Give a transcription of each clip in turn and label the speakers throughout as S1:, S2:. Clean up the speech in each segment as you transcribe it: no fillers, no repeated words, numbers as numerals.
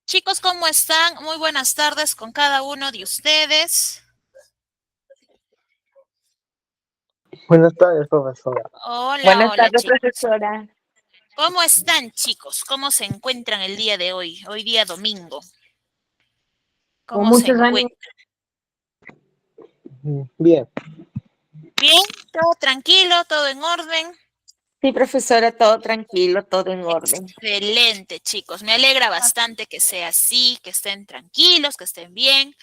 S1: Chicos, ¿cómo están? Muy buenas tardes con cada uno de ustedes.
S2: Buenas tardes, profesora.
S1: Hola,
S3: Buenas
S1: hola
S3: tardes,
S1: chicos.
S3: profesora.
S1: ¿Cómo están chicos? ¿Cómo se encuentran el día de hoy? Hoy día domingo.
S3: Con
S1: ¿Cómo se
S3: muchos ánimos.
S1: encuentran?
S2: Bien,
S1: ¿Bien? ¿Todo tranquilo? ¿Todo en orden?
S3: Sí, profesora, todo tranquilo, todo en orden.
S1: Excelente, chicos. Me alegra bastante que sea así, que estén tranquilos, que estén bien.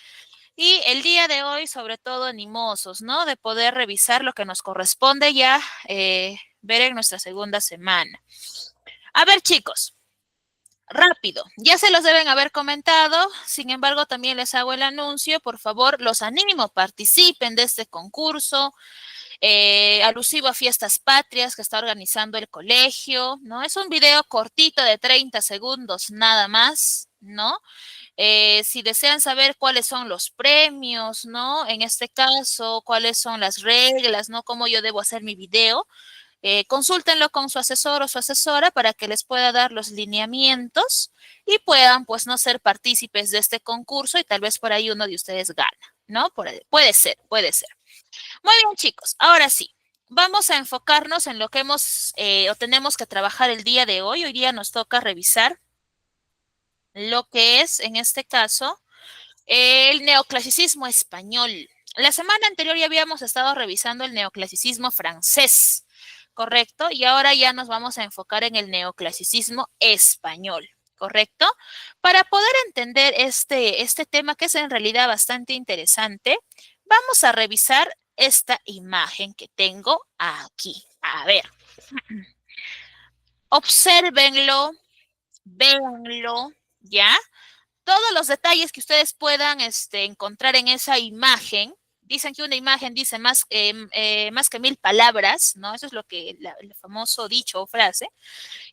S1: Y el día de hoy, sobre todo, animosos, ¿no? De poder revisar lo que nos corresponde ya ver en nuestra segunda semana. A ver, chicos, rápido, ya se los deben haber comentado, sin embargo, también les hago el anuncio, por favor, los animo, participen de este concurso alusivo a Fiestas Patrias que está organizando el colegio, ¿no? Es un video cortito de 30 segundos nada más, ¿no? Si desean saber cuáles son los premios, ¿no? En este caso, cuáles son las reglas, ¿no? Cómo yo debo hacer mi video, consúltenlo con su asesor o su asesora para que les pueda dar los lineamientos y puedan, pues, no ser partícipes de este concurso y tal vez por ahí uno de ustedes gana, ¿no? Puede ser, puede ser. Muy bien, chicos. Ahora sí, vamos a enfocarnos en lo que hemos o tenemos que trabajar el día de hoy. Hoy día nos toca revisar lo que es, en este caso, el neoclasicismo español. La semana anterior ya habíamos estado revisando el neoclasicismo francés, ¿correcto? Y ahora ya nos vamos a enfocar en el neoclasicismo español, ¿correcto? Para poder entender este tema que es en realidad bastante interesante, vamos a revisar esta imagen que tengo aquí. A ver, obsérvenlo, véanlo, ¿ya? Todos los detalles que ustedes puedan encontrar en esa imagen. Dicen que una imagen dice más que 1000 palabras, ¿no? Eso es lo que el famoso dicho o frase.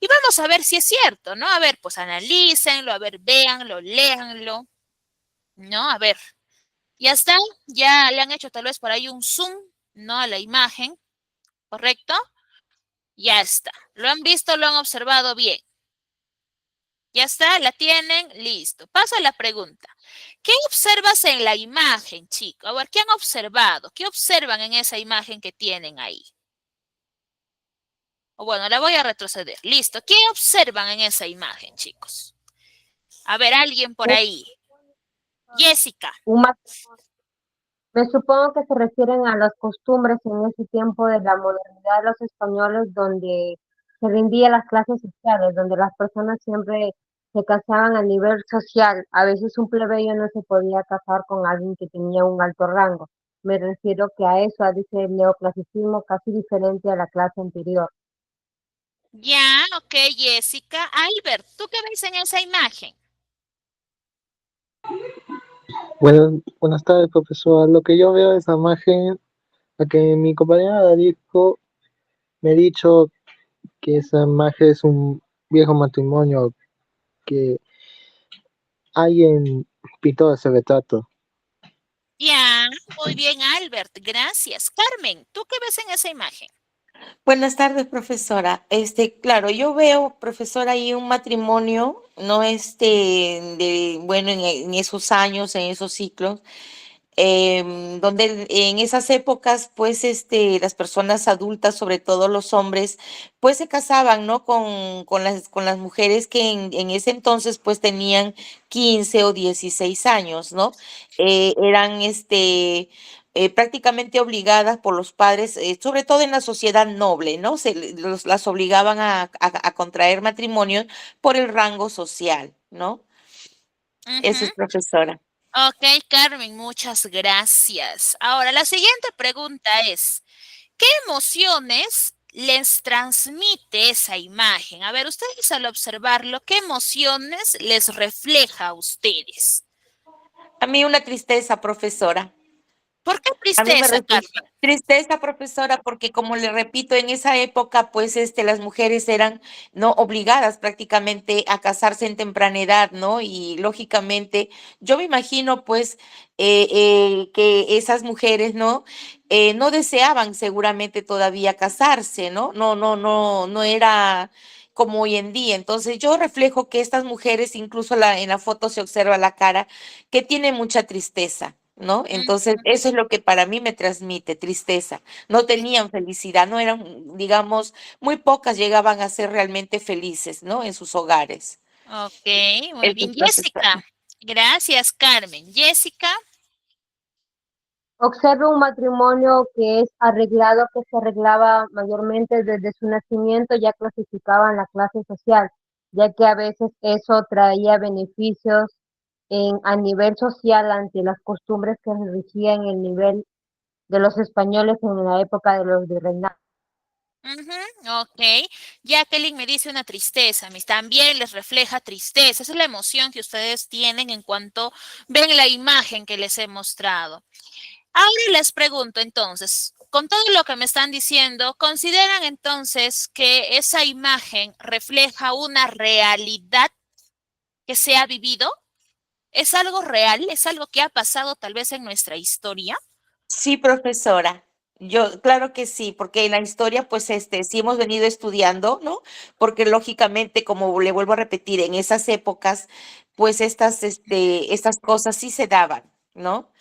S1: Y vamos a ver si es cierto, ¿no? A ver, pues analícenlo, a ver, véanlo, léanlo, ¿no? A ver, ya está, ya le han hecho tal vez por ahí un zoom, ¿no? A la imagen, ¿correcto? Ya está. Lo han visto, lo han observado bien. Ya está, la tienen, listo. Paso a la pregunta. ¿Qué observas en la imagen, chico? A ver, ¿qué han observado? ¿Qué observan en esa imagen que tienen ahí? O bueno, la voy a retroceder. Listo. ¿Qué observan en esa imagen, chicos? A ver, alguien por ahí. Jessica.
S4: Un ma- Me supongo que se refieren a las costumbres en ese tiempo de la modernidad de los españoles, donde se rendían las clases sociales, donde las personas siempre se casaban a nivel social. A veces un plebeyo no se podía casar con alguien que tenía un alto rango. Me refiero que a eso dice el neoclasicismo, casi diferente a la clase anterior.
S1: Ya, ok, Jessica. Albert, ¿tú qué ves en esa imagen?
S2: buenas tardes, profesora. Lo que yo veo de esa imagen, la que mi compañera dijo, me ha dicho que esa imagen es un viejo matrimonio que alguien pintó ese retrato.
S1: Ya, muy bien, Albert. Gracias. Carmen, ¿tú qué ves en esa imagen?
S3: Buenas tardes, profesora. Claro, yo veo, profesora, ahí un matrimonio, no bueno, en esos años, en esos ciclos, donde en esas épocas, pues, las personas adultas, sobre todo los hombres, pues se casaban, ¿no? Con las mujeres que en ese entonces, pues, tenían 15 o 16 años, ¿no? Eran, prácticamente obligadas por los padres, sobre todo en la sociedad noble, ¿no? Las obligaban a contraer matrimonio por el rango social, ¿no? Eso
S1: Ujú.
S3: es, profesora.
S1: Ok, Carmen, muchas gracias. Ahora, la siguiente pregunta es, ¿qué emociones les transmite esa imagen? A ver, ustedes al observarlo, ¿qué emociones les refleja a ustedes?
S3: A mí una tristeza, profesora.
S1: ¿Por qué
S3: A mí me
S1: tristeza,
S3: refleja
S1: Carmen?
S3: tristeza, profesora, porque como le repito, en esa época, pues, las mujeres eran, ¿no? Obligadas prácticamente a casarse en temprana edad, ¿no? Y lógicamente, yo me imagino, pues, que esas mujeres, ¿no? No deseaban seguramente todavía casarse, ¿no? No era como hoy en día. Entonces yo reflejo que estas mujeres, incluso en la foto se observa la cara, que tiene mucha tristeza, ¿no? Entonces
S1: Ujú.
S3: eso es lo que para mí me transmite, tristeza. No tenían felicidad, no eran, digamos, muy pocas llegaban a ser realmente felices, ¿no? En sus hogares.
S1: Ok, muy
S3: Eso es
S1: bien.
S3: profesor.
S1: Jessica, gracias, Carmen. Jessica.
S4: Observo un matrimonio que es arreglado, que se arreglaba mayormente desde su nacimiento, ya clasificaban la clase social, ya que a veces eso traía beneficios a nivel social ante las costumbres que regían el nivel de los españoles en la época de los virreinatos.
S1: Ujú, ok, Jacqueline me dice una tristeza, también les refleja tristeza, esa es la emoción que ustedes tienen en cuanto ven la imagen que les he mostrado. Ahora les pregunto entonces, con todo lo que me están diciendo, ¿consideran entonces que esa imagen refleja una realidad que se ha vivido? ¿Es algo real? ¿Es algo que ha pasado tal vez en nuestra historia?
S3: Sí, profesora. Yo, claro que sí, porque en la historia, pues, sí hemos venido estudiando, ¿no? Porque lógicamente, como le vuelvo a repetir, en esas épocas, pues, estas cosas sí se daban, ¿no?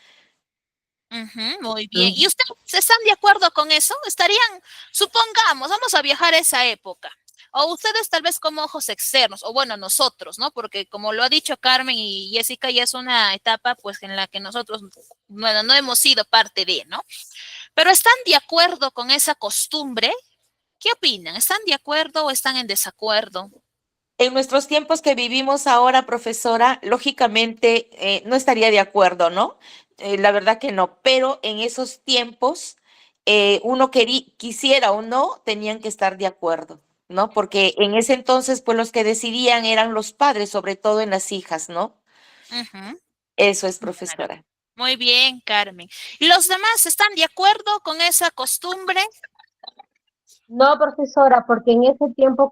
S1: Ujú, muy bien. ¿Y
S3: Mm.
S1: ustedes están de acuerdo con eso? ¿Estarían, supongamos, vamos a viajar a esa época? O ustedes tal vez como ojos externos, o bueno, nosotros, ¿no? Porque como lo ha dicho Carmen y Jessica, ya es una etapa pues en la que nosotros, bueno, no hemos sido parte de, ¿no? Pero ¿están de acuerdo con esa costumbre? ¿Qué opinan? ¿Están de acuerdo o están en desacuerdo?
S3: En nuestros tiempos que vivimos ahora, profesora, lógicamente no estaría de acuerdo, ¿no? La verdad que no, pero en esos tiempos uno quisiera o no, tenían que estar de acuerdo, ¿no? Porque en ese entonces, pues los que decidían eran los padres, sobre todo en las hijas, ¿no?
S1: Ujú,
S3: Eso es,
S1: claro.
S3: profesora.
S1: Muy bien, Carmen. ¿Y los demás están de acuerdo con esa costumbre?
S4: No, profesora, porque en ese tiempo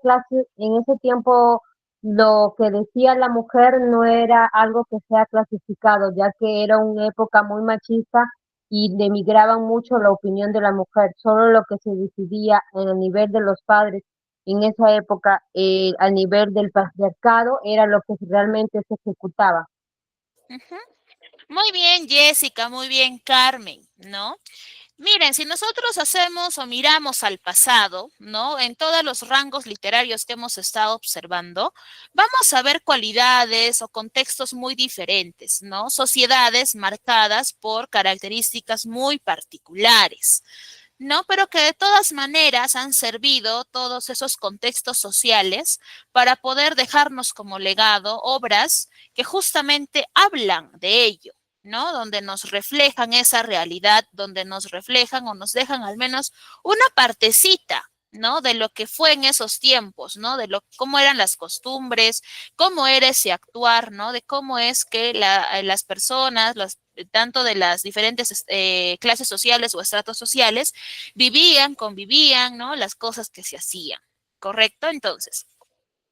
S4: lo que decía la mujer no era algo que sea clasificado, ya que era una época muy machista y denigraban mucho la opinión de la mujer. Solo lo que se decidía en el nivel de los padres en esa época, a nivel del patriarcado, era lo que realmente se ejecutaba.
S1: Ujú. Muy bien, Jessica, muy bien, Carmen, ¿no? Miren, si nosotros hacemos o miramos al pasado, ¿no? En todos los rangos literarios que hemos estado observando, vamos a ver cualidades o contextos muy diferentes, ¿no? Sociedades marcadas por características muy particulares. No, pero que de todas maneras han servido todos esos contextos sociales para poder dejarnos como legado obras que justamente hablan de ello, ¿no? Donde nos reflejan esa realidad, donde nos reflejan o nos dejan al menos una partecita, ¿no? De lo que fue en esos tiempos, ¿no? De cómo eran las costumbres, cómo era ese actuar, ¿no? De cómo es que las personas, tanto de las diferentes clases sociales o estratos sociales, vivían, convivían, ¿no? Las cosas que se hacían, ¿correcto? Entonces,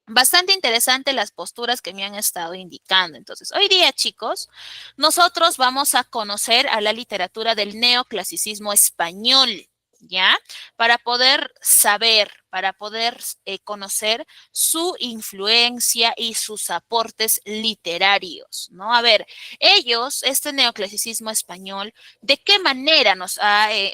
S1: bastante interesante las posturas que me han estado indicando. Entonces, hoy día, chicos, nosotros vamos a conocer a la literatura del neoclasicismo español, ¿ya? Para poder saber, para poder conocer su influencia y sus aportes literarios, ¿no? A ver, ellos, este neoclasicismo español, ¿de qué manera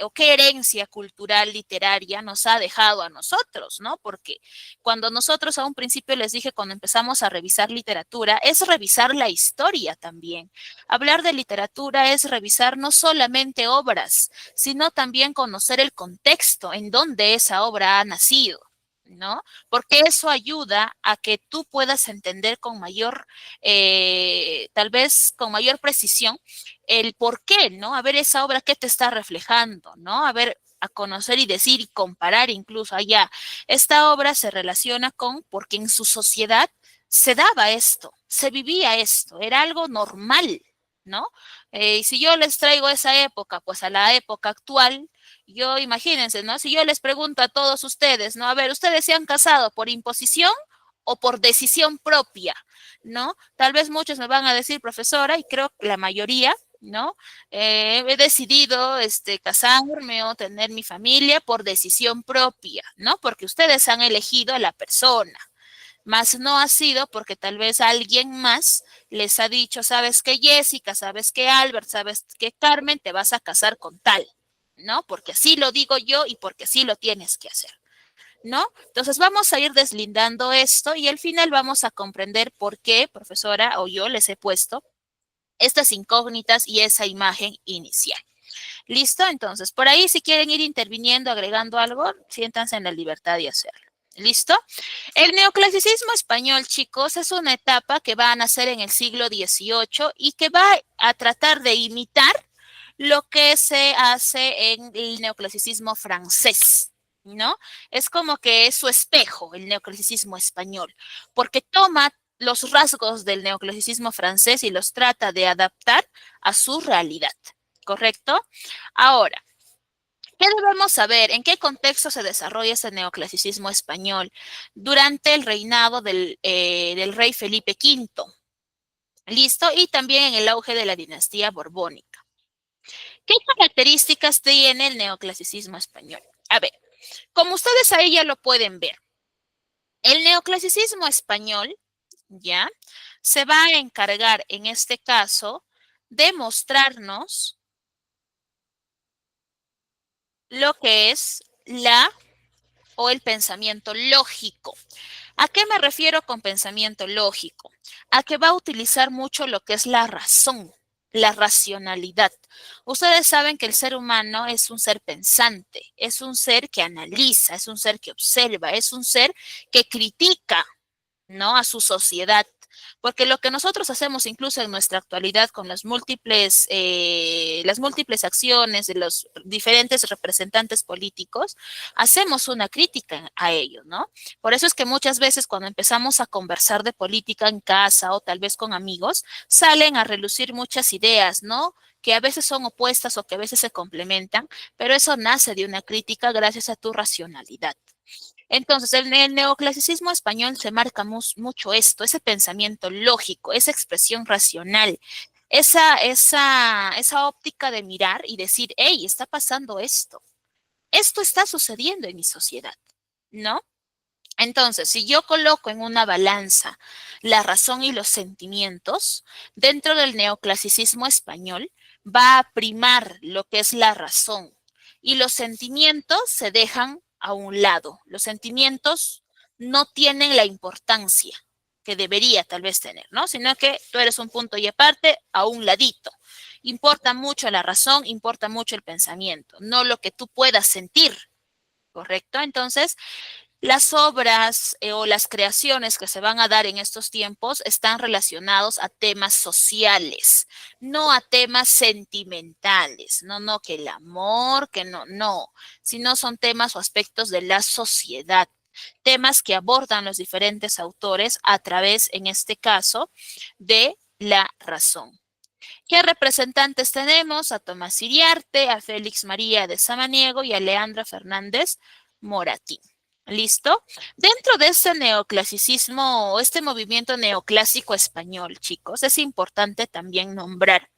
S1: o qué herencia cultural literaria nos ha dejado a nosotros, ¿no? Porque cuando nosotros a un principio les dije, cuando empezamos a revisar literatura, es revisar la historia también. Hablar de literatura es revisar no solamente obras, sino también conocer el contexto en donde esa obra ha nacido. ¿No? Porque eso ayuda a que tú puedas entender con mayor, tal vez con mayor precisión, el por qué, ¿no? A ver esa obra qué te está reflejando, ¿no? A ver, a conocer y decir y comparar incluso allá. Esta obra se relaciona con, porque en su sociedad se daba esto, se vivía esto, era algo normal, ¿no? Y si yo les traigo esa época, pues a la época actual, yo imagínense, ¿no? Si yo les pregunto a todos ustedes, ¿no? A ver, ¿ustedes se han casado por imposición o por decisión propia? ¿No? Tal vez muchos me van a decir, profesora, y creo que la mayoría, ¿no? He decidido casarme o tener mi familia por decisión propia, ¿no? Porque ustedes han elegido a la persona. Mas no ha sido porque tal vez alguien más les ha dicho, sabes que Jessica, sabes que Albert, sabes que Carmen, te vas a casar con tal, ¿no? Porque así lo digo yo y porque así lo tienes que hacer, ¿no? Entonces vamos a ir deslindando esto y al final vamos a comprender por qué, profesora, o yo les he puesto estas incógnitas y esa imagen inicial. ¿Listo? Entonces, por ahí si quieren ir interviniendo, agregando algo, siéntanse en la libertad de hacerlo. ¿Listo? El neoclasicismo español, chicos, es una etapa que va a nacer en el siglo XVIII y que va a tratar de imitar lo que se hace en el neoclasicismo francés, ¿no? Es como que es su espejo, el neoclasicismo español, porque toma los rasgos del neoclasicismo francés y los trata de adaptar a su realidad, ¿correcto? Ahora, ¿qué debemos saber? ¿En qué contexto se desarrolla ese neoclasicismo español? Durante el reinado del rey Felipe V, ¿listo? Y también en el auge de la dinastía borbónica. ¿Qué características tiene el neoclasicismo español? A ver, como ustedes ahí ya lo pueden ver, el neoclasicismo español, ¿ya? Se va a encargar en este caso de mostrarnos lo que es el pensamiento lógico. ¿A qué me refiero con pensamiento lógico? A que va a utilizar mucho lo que es la razón, la racionalidad. Ustedes saben que el ser humano es un ser pensante, es un ser que analiza, es un ser que observa, es un ser que critica, ¿no? A su sociedad. Porque lo que nosotros hacemos incluso en nuestra actualidad con las múltiples acciones de los diferentes representantes políticos, hacemos una crítica a ello, ¿no? Por eso es que muchas veces cuando empezamos a conversar de política en casa o tal vez con amigos, salen a relucir muchas ideas, ¿no? Que a veces son opuestas o que a veces se complementan, pero eso nace de una crítica gracias a tu racionalidad. Entonces, en el neoclasicismo español se marca mucho esto, ese pensamiento lógico, esa expresión racional, esa óptica de mirar y decir, hey, está pasando esto. Esto está sucediendo en mi sociedad, ¿no? Entonces, si yo coloco en una balanza la razón y los sentimientos, dentro del neoclasicismo español va a primar lo que es la razón y los sentimientos se dejan a un lado. Los sentimientos no tienen la importancia que debería tal vez tener, ¿no? Sino que tú eres un punto y aparte a un ladito. Importa mucho la razón, importa mucho el pensamiento, no lo que tú puedas sentir, ¿correcto? Entonces, las obras o las creaciones que se van a dar en estos tiempos están relacionados a temas sociales, no a temas sentimentales, no, que el amor, que no, sino son temas o aspectos de la sociedad, temas que abordan los diferentes autores a través, en este caso, de la razón. ¿Qué representantes tenemos? A Tomás Iriarte, a Félix María de Samaniego y a Leandra Fernández Moratín. ¿Listo? Dentro de este neoclasicismo o este movimiento neoclásico español, chicos, es importante también nombrar.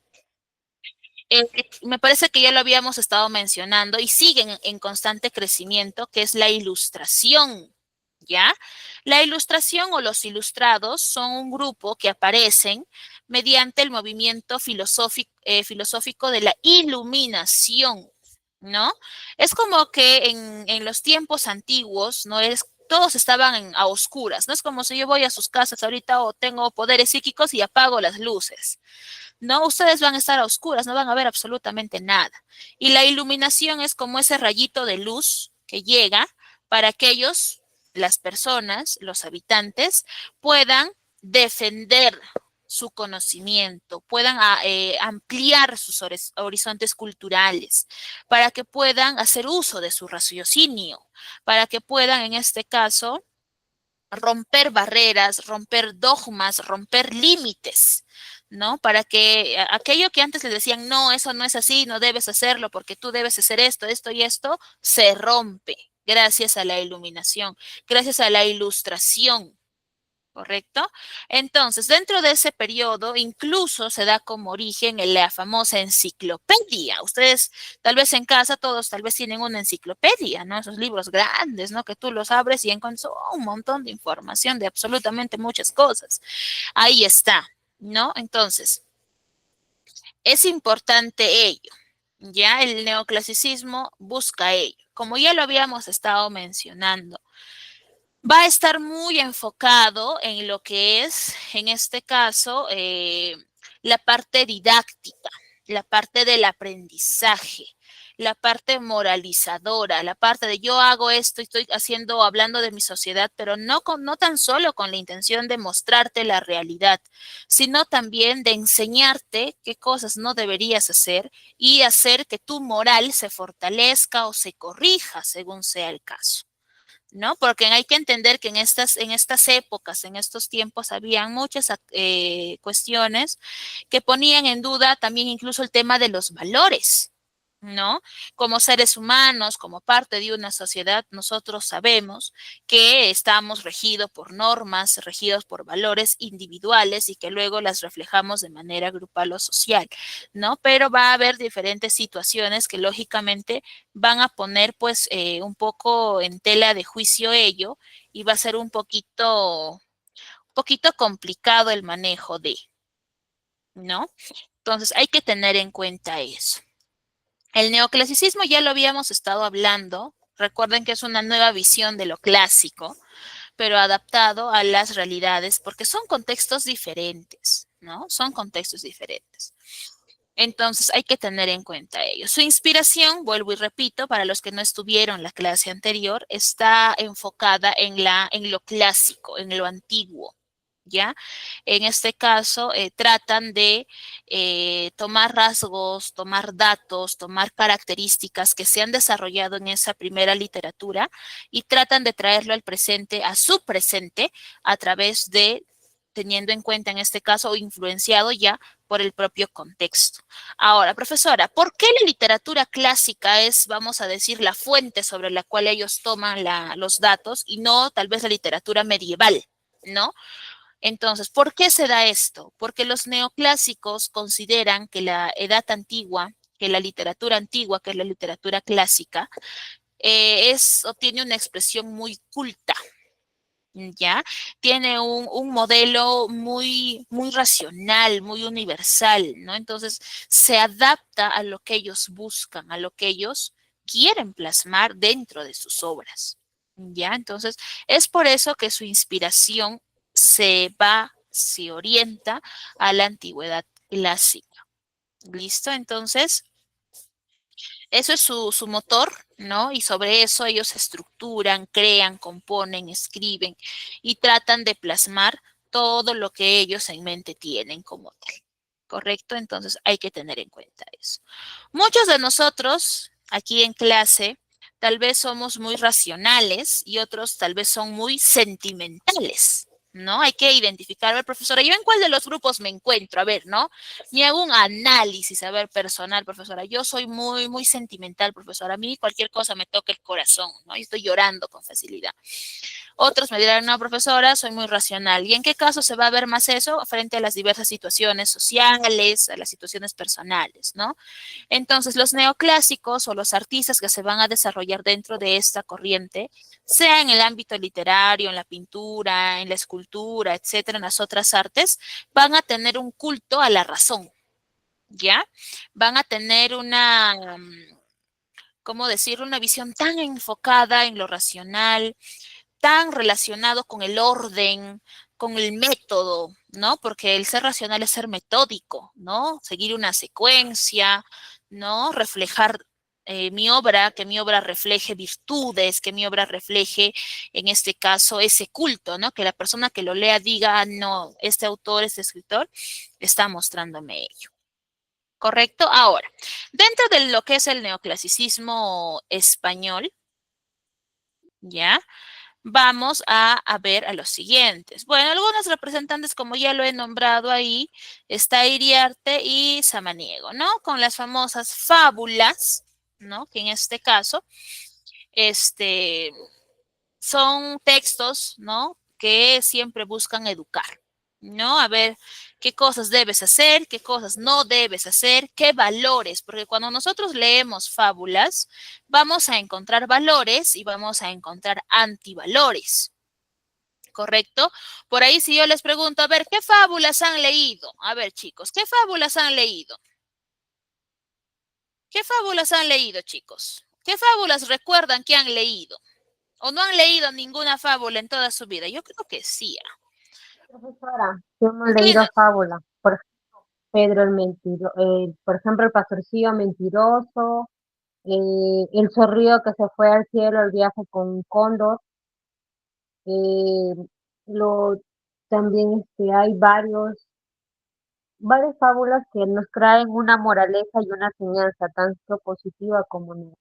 S1: Me parece que ya lo habíamos estado mencionando y siguen en constante crecimiento, que es la ilustración, ¿ya? La ilustración o los ilustrados son un grupo que aparecen mediante el movimiento filosófico de la iluminación, ¿no? Es como que en los tiempos antiguos, ¿no? Todos estaban a oscuras, ¿no? Es como si yo voy a sus casas ahorita o tengo poderes psíquicos y apago las luces. No, ustedes van a estar a oscuras, no van a ver absolutamente nada. Y la iluminación es como ese rayito de luz que llega para que ellos, las personas, los habitantes, puedan defender su conocimiento, puedan ampliar sus horizontes culturales, para que puedan hacer uso de su raciocinio, para que puedan, en este caso, romper barreras, romper dogmas, romper límites, ¿no? Para que aquello que antes les decían, no, eso no es así, no debes hacerlo porque tú debes hacer esto, esto y esto, se rompe gracias a la iluminación, gracias a la ilustración. ¿correcto? Entonces, dentro de ese periodo, incluso se da como origen en la famosa enciclopedia. Ustedes, tal vez en casa, todos tal vez tienen una enciclopedia, ¿no? Esos libros grandes, ¿no? Que tú los abres y encuentras un montón de información de absolutamente muchas cosas. Ahí está, ¿no? Entonces, es importante ello. Ya el neoclasicismo busca ello. Como ya lo habíamos estado mencionando, va a estar muy enfocado en lo que es, en este caso, la parte didáctica, la parte del aprendizaje, la parte moralizadora, la parte de yo hago esto y estoy haciendo, hablando de mi sociedad, pero no tan solo con la intención de mostrarte la realidad, sino también de enseñarte qué cosas no deberías hacer y hacer que tu moral se fortalezca o se corrija según sea el caso. ¿No? Porque hay que entender que en estas épocas, en estos tiempos, habían muchas cuestiones que ponían en duda también incluso el tema de los valores, ¿no? Como seres humanos, como parte de una sociedad, nosotros sabemos que estamos regidos por normas, regidos por valores individuales y que luego las reflejamos de manera grupal o social, ¿no? Pero va a haber diferentes situaciones que lógicamente van a poner pues un poco en tela de juicio ello y va a ser un poquito complicado el manejo de, ¿no? Entonces hay que tener en cuenta eso. El neoclasicismo ya lo habíamos estado hablando. Recuerden que es una nueva visión de lo clásico, pero adaptado a las realidades porque son contextos diferentes, ¿no? Son contextos diferentes. Entonces hay que tener en cuenta ello. Su inspiración, vuelvo y repito, para los que no estuvieron en la clase anterior, está enfocada en lo clásico, en lo antiguo. ¿Ya? En este caso, tratan de tomar rasgos, tomar datos, tomar características que se han desarrollado en esa primera literatura y tratan de traerlo al presente, a su presente, a través de, teniendo en cuenta en este caso, o influenciado ya por el propio contexto. Ahora, profesora, ¿por qué la literatura clásica es, vamos a decir, la fuente sobre la cual ellos toman los datos y no tal vez la literatura medieval, ¿no? Entonces, ¿por qué se da esto? Porque los neoclásicos consideran que la edad antigua, que la literatura antigua, que es la literatura clásica, es o tiene una expresión muy culta, ¿ya? Tiene un modelo muy racional, muy universal, ¿no? Entonces, se adapta a lo que ellos buscan, a lo que ellos quieren plasmar dentro de sus obras, ¿ya? Entonces, es por eso que su inspiración se orienta a la antigüedad clásica. ¿Listo? Entonces, eso es su motor, ¿no? Y sobre eso ellos estructuran, crean, componen, escriben y tratan de plasmar todo lo que ellos en mente tienen como tal. ¿Correcto? Entonces hay que tener en cuenta eso. Muchos de nosotros aquí en clase tal vez somos muy racionales y otros tal vez son muy sentimentales. ¿No? Hay que identificar, a ver, profesora, ¿yo en cuál de los grupos me encuentro? A ver, ¿no? Ni hago un análisis, a ver, personal, profesora. Yo soy muy sentimental, profesora. A mí cualquier cosa me toca el corazón, ¿no? Y estoy llorando con facilidad. Otros me dirán, no, profesora, soy muy racional. ¿Y en qué caso se va a ver más eso? Frente a las diversas situaciones sociales, a las situaciones personales, ¿no? Entonces, los neoclásicos o los artistas que se van a desarrollar dentro de esta corriente, sea en el ámbito literario, en la pintura, en la escultura, etcétera, en las otras artes, van a tener un culto a la razón, ¿ya? Van a tener ¿cómo decir? Una visión tan enfocada en lo racional, tan relacionado con el orden, con el método, ¿no? Porque el ser racional es ser metódico, ¿no? Seguir una secuencia, ¿no? Reflejar mi obra, que mi obra refleje virtudes, que mi obra refleje, en este caso, ese culto, ¿no? Que la persona que lo lea diga, ah, no, este autor, este escritor, está mostrándome ello. ¿Correcto? Ahora, dentro de lo que es el neoclasicismo español, ¿ya? Vamos a ver a los siguientes. Bueno, algunos representantes, como ya lo he nombrado ahí, está Iriarte y Samaniego, ¿no? Con las famosas fábulas, ¿no? Que en este caso, este, son textos, ¿no? que siempre buscan educar, ¿no? A ver qué cosas debes hacer, qué cosas no debes hacer, qué valores, porque cuando nosotros leemos fábulas, vamos a encontrar valores y vamos a encontrar antivalores. ¿Correcto? Por ahí si yo les pregunto, a ver, ¿qué fábulas han leído? A ver, chicos, ¿qué fábulas han leído? ¿Qué fábulas han leído, chicos? ¿Qué fábulas recuerdan que han leído? ¿O no han leído ninguna fábula en toda su vida? Yo creo que sí.
S4: Profesora, sí hemos
S1: Sí,
S4: leído fábulas. Por Pedro el mentiroso, por ejemplo, el pastorcillo mentiroso, el zorrillo que se fue al cielo, el viaje con un cóndor. eh, lo, También hay varias fábulas que nos traen una moraleja y una enseñanza, tanto positiva como negativa.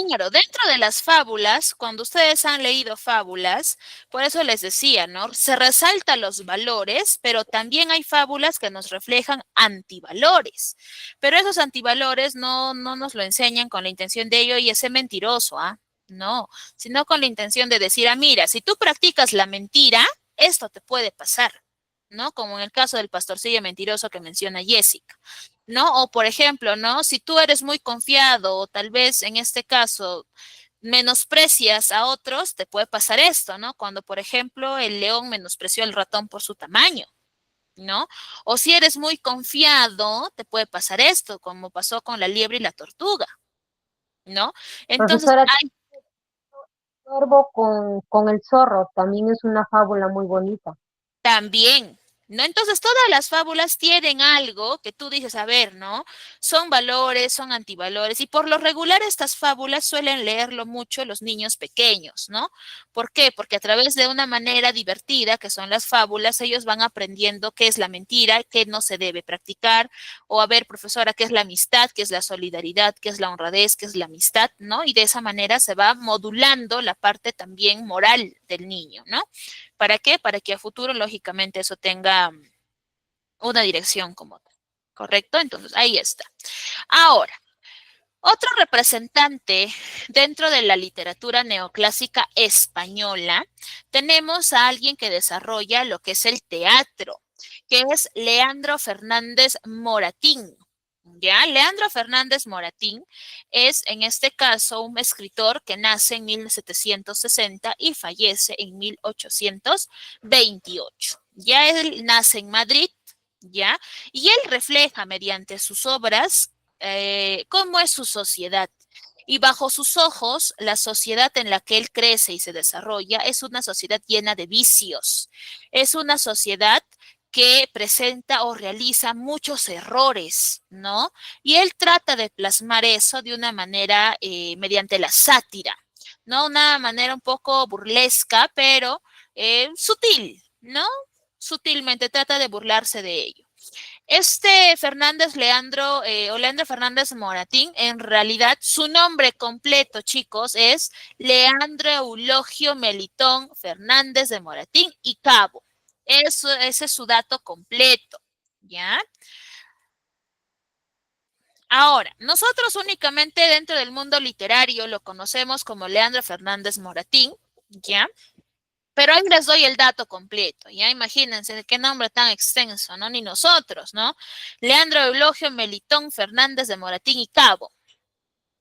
S1: claro, dentro de las fábulas, cuando ustedes han leído fábulas, por eso les decía, ¿no? Se resaltan los valores, pero también hay fábulas que nos reflejan antivalores. Pero esos antivalores no nos lo enseñan con la intención de ello y ese mentiroso, ¿ah? No, sino con la intención de decir, ah, mira, si tú practicas la mentira, esto te puede pasar, ¿no? Como en el caso del pastorcillo mentiroso que menciona Jessica. ¿No? O por ejemplo, ¿no? Si tú eres muy confiado o tal vez en este caso menosprecias a otros, te puede pasar esto, ¿no? Cuando, por ejemplo, el león menospreció al ratón por su tamaño, ¿no? O si eres muy confiado, te puede pasar esto, como pasó con la liebre y la tortuga, ¿no? Entonces,
S4: Profesora,
S1: hay
S4: Cuervo con el zorro también es una fábula muy bonita.
S1: también, ¿no? Entonces, todas las fábulas tienen algo que tú dices, a ver, ¿no? Son valores, son antivalores, y por lo regular estas fábulas suelen leerlo mucho los niños pequeños, ¿no? ¿Por qué? Porque a través de una manera divertida, que son las fábulas, ellos van aprendiendo qué es la mentira, qué no se debe practicar, o a ver, profesora, qué es la amistad, qué es la solidaridad, qué es la honradez, qué es la amistad, ¿no? Y de esa manera se va modulando la parte también moral del niño, ¿no? ¿Para qué? Para que a futuro, lógicamente, eso tenga una dirección como tal. ¿Correcto? Entonces, ahí está. Ahora, otro representante dentro de la literatura neoclásica española, tenemos a alguien que desarrolla lo que es el teatro, que es Leandro Fernández Moratín. Ya, Leandro Fernández Moratín es en este caso un escritor que nace en 1760 y fallece en 1828. Ya él nace en Madrid, ya, y él refleja mediante sus obras cómo es su sociedad. Y bajo sus ojos, la sociedad en la que él crece y se desarrolla es una sociedad llena de vicios. Es una sociedad que presenta o realiza muchos errores, ¿no? Y él trata de plasmar eso de una manera mediante la sátira, ¿no? Una manera un poco burlesca, pero sutil, ¿no? Sutilmente trata de burlarse de ello. Este Fernández Leandro, o Leandro Fernández Moratín, en realidad su nombre completo, chicos, es Leandro Eulogio Melitón Fernández de Moratín y Cabo. Ese es su dato completo, ¿ya? Ahora, nosotros únicamente dentro del mundo literario lo conocemos como Leandro Fernández Moratín, ¿ya? Pero ahí les doy el dato completo, ya imagínense de qué nombre tan extenso, ¿no? Ni nosotros, ¿no? Leandro Eulogio Melitón Fernández de Moratín y Cabo,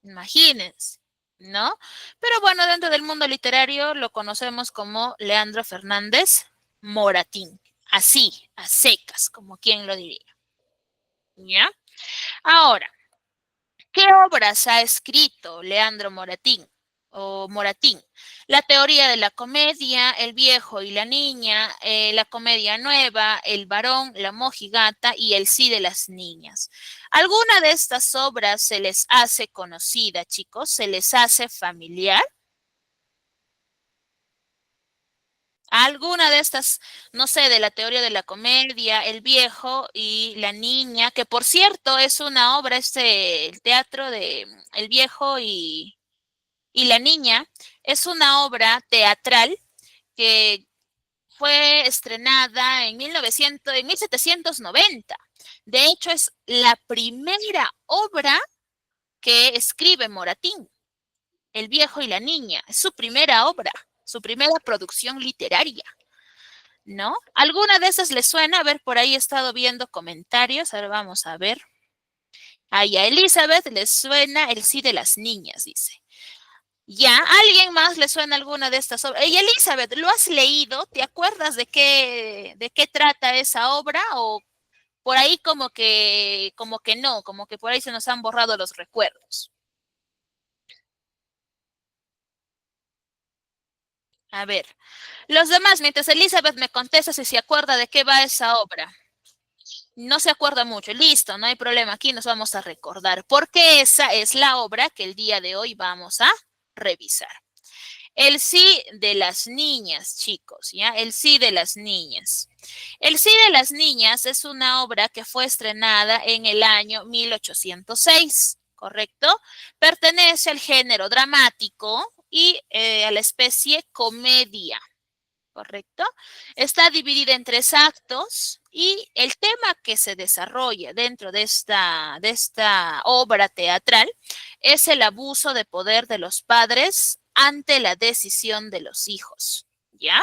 S1: imagínense, ¿no? Pero bueno, dentro del mundo literario lo conocemos como Leandro Fernández Moratín, así, a secas, como quien lo diría, ¿ya? Ahora, ¿qué obras ha escrito Leandro Moratín o Moratín? La teoría de la comedia, El viejo y la niña, la comedia nueva, El varón, la mojigata y El sí de las niñas. ¿Alguna de estas obras se les hace conocida, chicos? ¿Se les hace familiar? ¿Alguna de estas, no sé, de la teoría de la comedia, El viejo y la niña, que por cierto es una obra, el teatro de El viejo y la niña, es una obra teatral que fue estrenada en 1790. De hecho, es la primera obra que escribe Moratín, El viejo y la niña. Es su primera obra, su primera producción literaria, ¿no? ¿Alguna de esas le suena? A ver, por ahí he estado viendo comentarios. Ahora vamos a ver. Ahí a Elizabeth le suena El sí de las niñas, dice. ¿Ya? ¿Alguien más le suena alguna de estas obras? Y Elizabeth, ¿lo has leído? ¿Te acuerdas de qué trata esa obra? ¿O por ahí como que no, como que por ahí se nos han borrado los recuerdos? A ver, los demás, mientras Elizabeth me contesta si se acuerda de qué va esa obra. No se acuerda mucho, listo, no hay problema, aquí nos vamos a recordar, porque esa es la obra que el día de hoy vamos a revisar. El sí de las niñas, chicos, ¿ya? El sí de las niñas. El sí de las niñas es una obra que fue estrenada en el año 1806, ¿correcto? Pertenece al género dramático y a la especie comedia, ¿correcto? Está dividida en 3 actos y el tema que se desarrolla dentro de esta obra teatral es el abuso de poder de los padres ante la decisión de los hijos, ¿ya?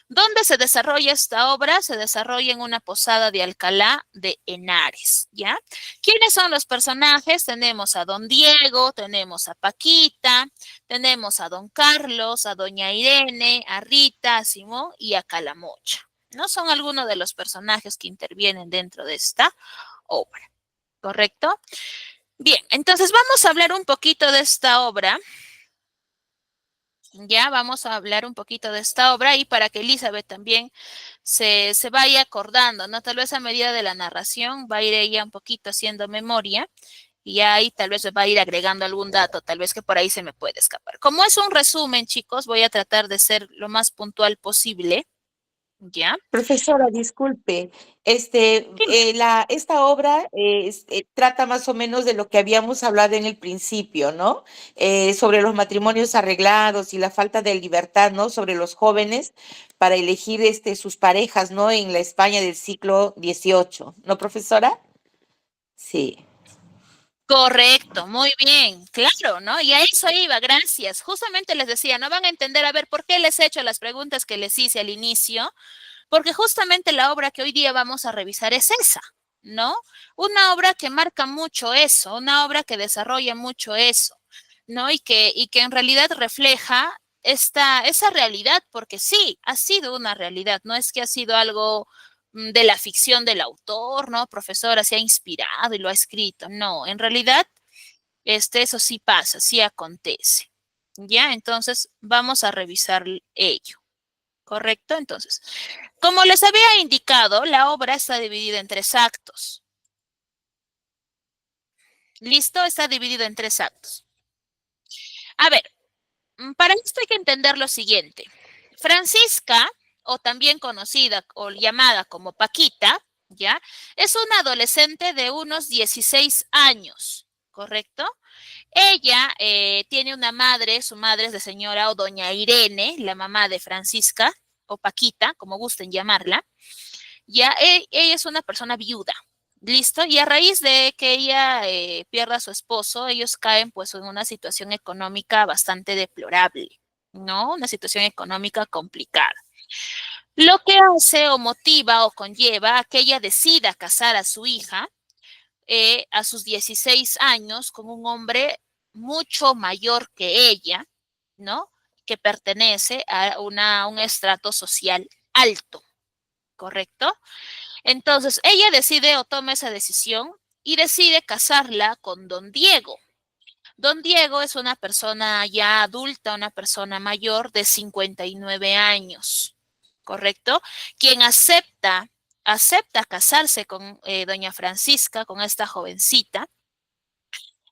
S1: ¿Dónde se desarrolla esta obra? Se desarrolla en una posada de Alcalá de Henares, ¿ya? ¿Quiénes son los personajes? Tenemos a don Diego, tenemos a Paquita, tenemos a don Carlos, a doña Irene, a Rita, a Simón y a Calamocha, ¿no? Son algunos de los personajes que intervienen dentro de esta obra, ¿correcto? Bien, entonces vamos a hablar un poquito de esta obra. Ya vamos a hablar un poquito de esta obra y para que Elizabeth también se vaya acordando, ¿no? Tal vez a medida de la narración va a ir ella un poquito haciendo memoria y ahí tal vez va a ir agregando algún dato, tal vez que por ahí se me puede escapar. Como es un resumen, chicos, voy a tratar de ser lo más puntual posible, ¿ya?
S3: Profesora, disculpe,
S1: Dime.
S3: esta obra trata más o menos de lo que habíamos hablado en el principio, ¿no? Sobre los matrimonios arreglados y la falta de libertad, ¿no? Sobre los jóvenes para elegir sus parejas, ¿no? En la España del siglo XVIII, ¿no, profesora? Sí.
S1: Correcto, muy bien, claro, ¿no? Y a eso iba, gracias. Justamente les decía, no van a entender, a ver, ¿por qué les he hecho las preguntas que les hice al inicio? Porque justamente la obra que hoy día vamos a revisar es esa, ¿no? Una obra que marca mucho eso, una obra que desarrolla mucho eso, ¿no? Y que en realidad refleja esa realidad, porque sí, ha sido una realidad, no es que ha sido algo de la ficción del autor, ¿no? Profesora se ha inspirado y lo ha escrito, no, en realidad eso sí pasa, sí acontece, ¿ya? Entonces vamos a revisar ello. ¿Correcto? Entonces, como les había indicado, la obra está dividida en 3 actos. ¿Listo? Está dividido en 3 actos. A ver, para esto hay que entender lo siguiente. Francisca, o también conocida o llamada como Paquita, ¿ya? Es una adolescente de unos 16 años, ¿correcto? Ella tiene una madre, su madre es de señora o doña Irene, la mamá de Francisca, o Paquita, como gusten llamarla. Ya, ella es una persona viuda, ¿listo? Y a raíz de que ella pierda a su esposo, ellos caen pues en una situación económica bastante deplorable, ¿no? Una situación económica complicada. Lo que hace o motiva o conlleva a que ella decida casar a su hija a sus 16 años con un hombre mucho mayor que ella, ¿no? Que pertenece a un estrato social alto, ¿correcto? Entonces, ella decide o toma esa decisión y decide casarla con don Diego. Don Diego es una persona ya adulta, una persona mayor de 59 años, ¿correcto? Quien acepta casarse con doña Francisca, con esta jovencita,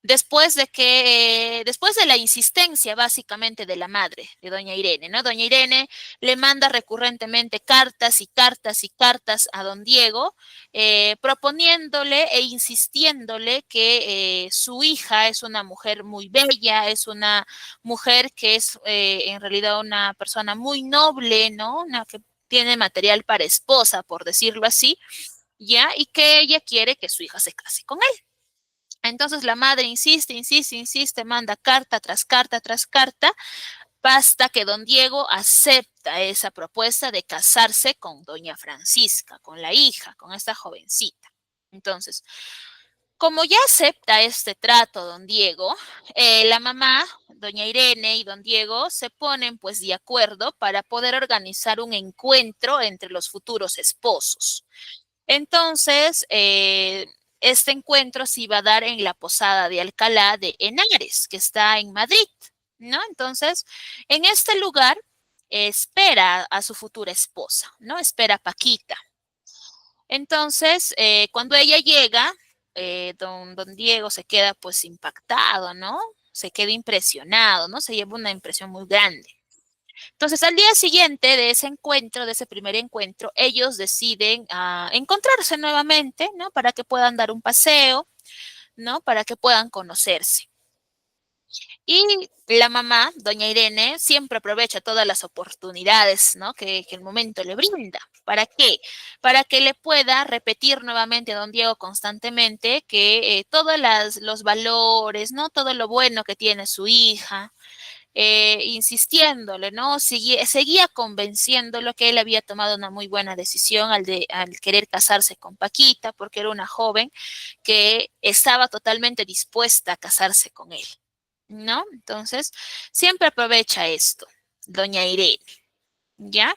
S1: después de la insistencia básicamente de la madre de doña Irene, ¿no? Doña Irene le manda recurrentemente cartas y cartas y cartas a don Diego, proponiéndole e insistiéndole que su hija es una mujer muy bella, es una mujer que es en realidad una persona muy noble, ¿no? Una que tiene material para esposa, por decirlo así, ¿ya? Y que ella quiere que su hija se case con él. Entonces la madre insiste, insiste, insiste, manda carta tras carta tras carta, Basta que don Diego acepta esa propuesta de casarse con doña Francisca, con la hija, con esta jovencita. Entonces, como ya acepta este trato don Diego, la mamá, doña Irene y don Diego se ponen pues de acuerdo para poder organizar un encuentro entre los futuros esposos. Entonces, este encuentro se iba a dar en la posada de Alcalá de Henares, que está en Madrid, ¿no? Entonces, en este lugar espera a su futura esposa, ¿no? Espera a Paquita. Entonces, cuando ella llega, don Diego se queda pues impactado, ¿no? Se queda impresionado, ¿no? Se lleva una impresión muy grande. Entonces, al día siguiente de ese encuentro, de ese primer encuentro, ellos deciden encontrarse nuevamente, ¿no? Para que puedan dar un paseo, ¿no? Para que puedan conocerse. Y la mamá, doña Irene, siempre aprovecha todas las oportunidades, ¿no? Que el momento le brinda. ¿Para qué? Para que le pueda repetir nuevamente a don Diego constantemente que todos los valores, ¿no? Todo lo bueno que tiene su hija, insistiéndole, ¿no? Seguía convenciéndolo que él había tomado una muy buena decisión al querer casarse con Paquita, porque era una joven que estaba totalmente dispuesta a casarse con él, ¿no? Entonces, siempre aprovecha esto, doña Irene, ¿ya?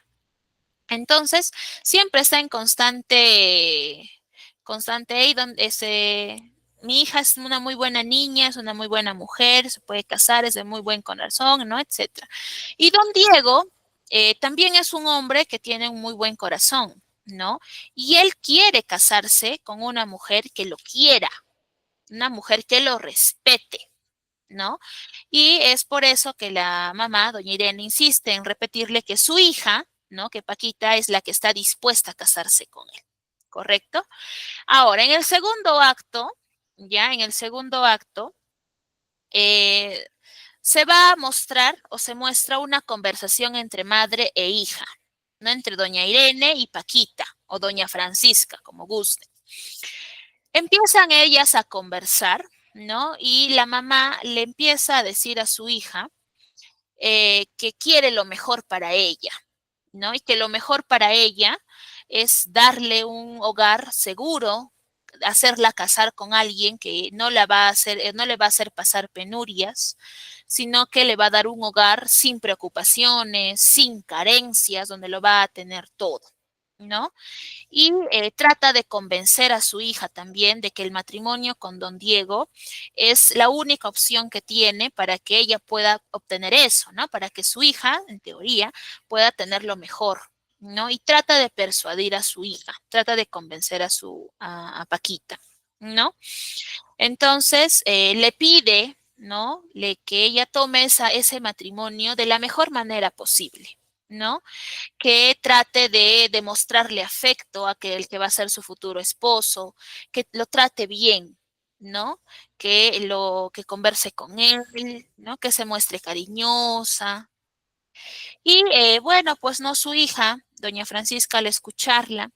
S1: Entonces, siempre está en constante ahí donde mi hija es una muy buena niña, es una muy buena mujer, se puede casar, es de muy buen corazón, ¿no? Etcétera. Y don Diego también es un hombre que tiene un muy buen corazón, ¿no? Y él quiere casarse con una mujer que lo quiera, una mujer que lo respete, ¿no? Y es por eso que la mamá, doña Irene, insiste en repetirle que su hija, ¿no? Que Paquita es la que está dispuesta a casarse con él, ¿correcto? Ahora, en el segundo acto, ya en el segundo acto, eh, se va a mostrar o se muestra una conversación entre madre e hija, ¿no? Entre doña Irene y Paquita, o doña Francisca, como guste. Empiezan ellas a conversar, ¿no? Y la mamá le empieza a decir a su hija que quiere lo mejor para ella, ¿no? Y que lo mejor para ella es darle un hogar seguro, hacerla casar con alguien que no la va a hacer, no le va a hacer pasar penurias, sino que le va a dar un hogar sin preocupaciones, sin carencias, donde lo va a tener todo, ¿no? Y trata de convencer a su hija también de que el matrimonio con don Diego es la única opción que tiene para que ella pueda obtener eso, ¿no? Para que su hija, en teoría, pueda tener lo mejor, ¿no? Y trata de persuadir a su hija, trata de convencer a Paquita, ¿no? Entonces, le pide, ¿no? Que ella tome ese matrimonio de la mejor manera posible, ¿no? Que trate de demostrarle afecto a el que va a ser su futuro esposo, que lo trate bien, ¿no? Que converse con él, ¿no? Que se muestre cariñosa. Y bueno, pues no, su hija, doña Francisca, al escucharla,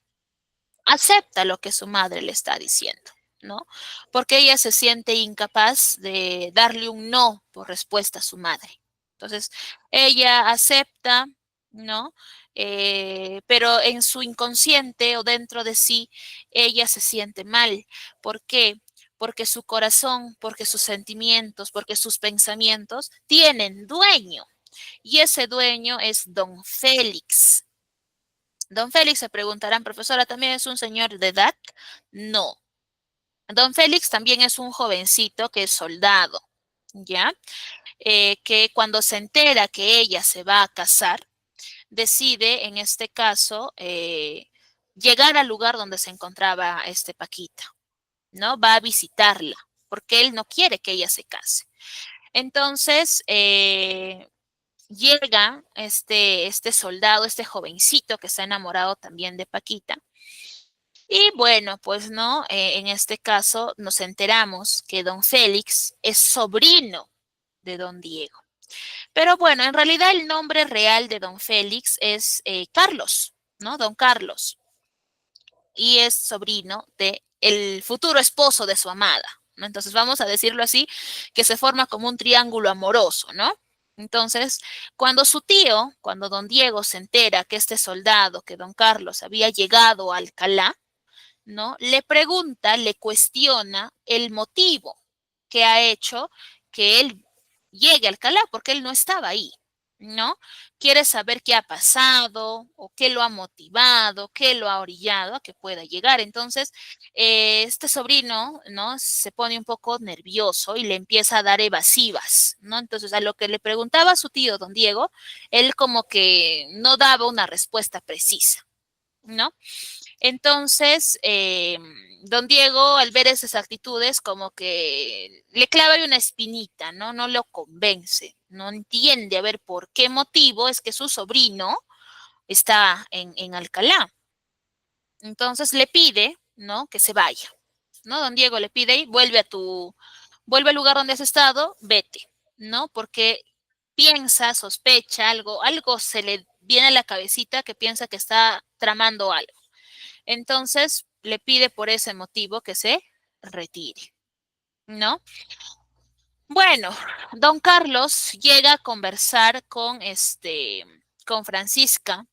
S1: acepta lo que su madre le está diciendo, ¿no? Porque ella se siente incapaz de darle un no por respuesta a su madre. Entonces, ella acepta, ¿no? Pero en su inconsciente o dentro de sí, ella se siente mal. ¿Por qué? Porque su corazón, porque sus sentimientos, porque sus pensamientos tienen dueño. Y ese dueño es don Félix. Don Félix, se preguntarán, profesora, ¿también es un señor de edad? No. Don Félix también es un jovencito que es soldado, ¿ya? Que cuando se entera que ella se va a casar, decide, en este caso, llegar al lugar donde se encontraba Paquita, ¿no? Va a visitarla, porque él no quiere que ella se case. Entonces, llega este soldado, este jovencito que está enamorado también de Paquita. Y bueno, pues no, en este caso nos enteramos que don Félix es sobrino de don Diego. Pero bueno, en realidad el nombre real de don Félix es Carlos, ¿no? Don Carlos. Y es sobrino de el futuro esposo de su amada, ¿no? Entonces vamos a decirlo así, que se forma como un triángulo amoroso, ¿no? Entonces, cuando don Diego se entera que este soldado, que don Carlos había llegado a Alcalá, ¿no? Le pregunta, le cuestiona el motivo que ha hecho que él llegue a Alcalá, porque él no estaba ahí, ¿no? Quiere saber qué ha pasado o qué lo ha motivado, qué lo ha orillado a que pueda llegar. Entonces, este sobrino, ¿no? Se pone un poco nervioso y le empieza a dar evasivas, ¿no? Entonces, a lo que le preguntaba a su tío, don Diego, él como que no daba una respuesta precisa, ¿no? Entonces, don Diego, al ver esas actitudes, como que le clava ahí una espinita, ¿no? No lo convence, no entiende a ver por qué motivo es que su sobrino está en Alcalá. Entonces le pide, ¿no? Que se vaya, ¿no? Don Diego le pide y vuelve al lugar donde has estado, vete, ¿no? Porque piensa, sospecha algo se le viene a la cabecita que piensa que está tramando algo. Entonces le pide por ese motivo que se retire, ¿no? Bueno, don Carlos llega a conversar con Francisca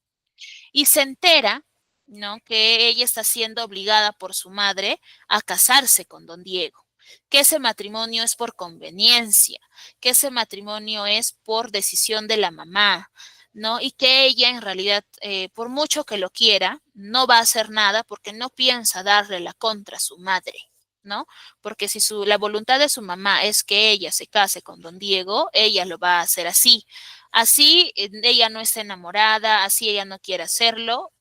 S1: y se entera, ¿no? Que ella está siendo obligada por su madre a casarse con don Diego, que ese matrimonio es por conveniencia, que ese matrimonio es por decisión de la mamá, ¿no? Y que ella en realidad, por mucho que lo quiera, no va a hacer nada porque no piensa darle la contra a su madre, ¿no? Porque si la voluntad de su mamá es que ella se case con don Diego, ella lo va a hacer así. Así ella no está enamorada, así ella no quiere hacerlo,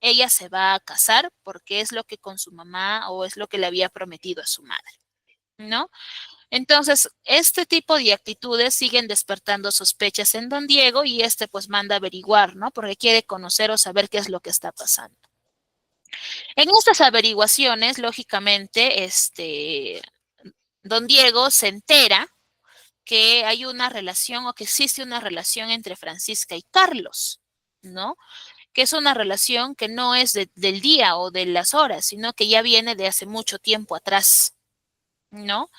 S1: ella se va a casar porque es lo que con su mamá o es lo que le había prometido a su madre, ¿no? Entonces, este tipo de actitudes siguen despertando sospechas en don Diego y este pues manda a averiguar, ¿no? Porque quiere conocer o saber qué es lo que está pasando. En estas averiguaciones, lógicamente, don Diego se entera que hay una relación o que existe una relación entre Francisca y Carlos, ¿no? Que es una relación que no es del día o de las horas, sino que ya viene de hace mucho tiempo atrás, ¿no?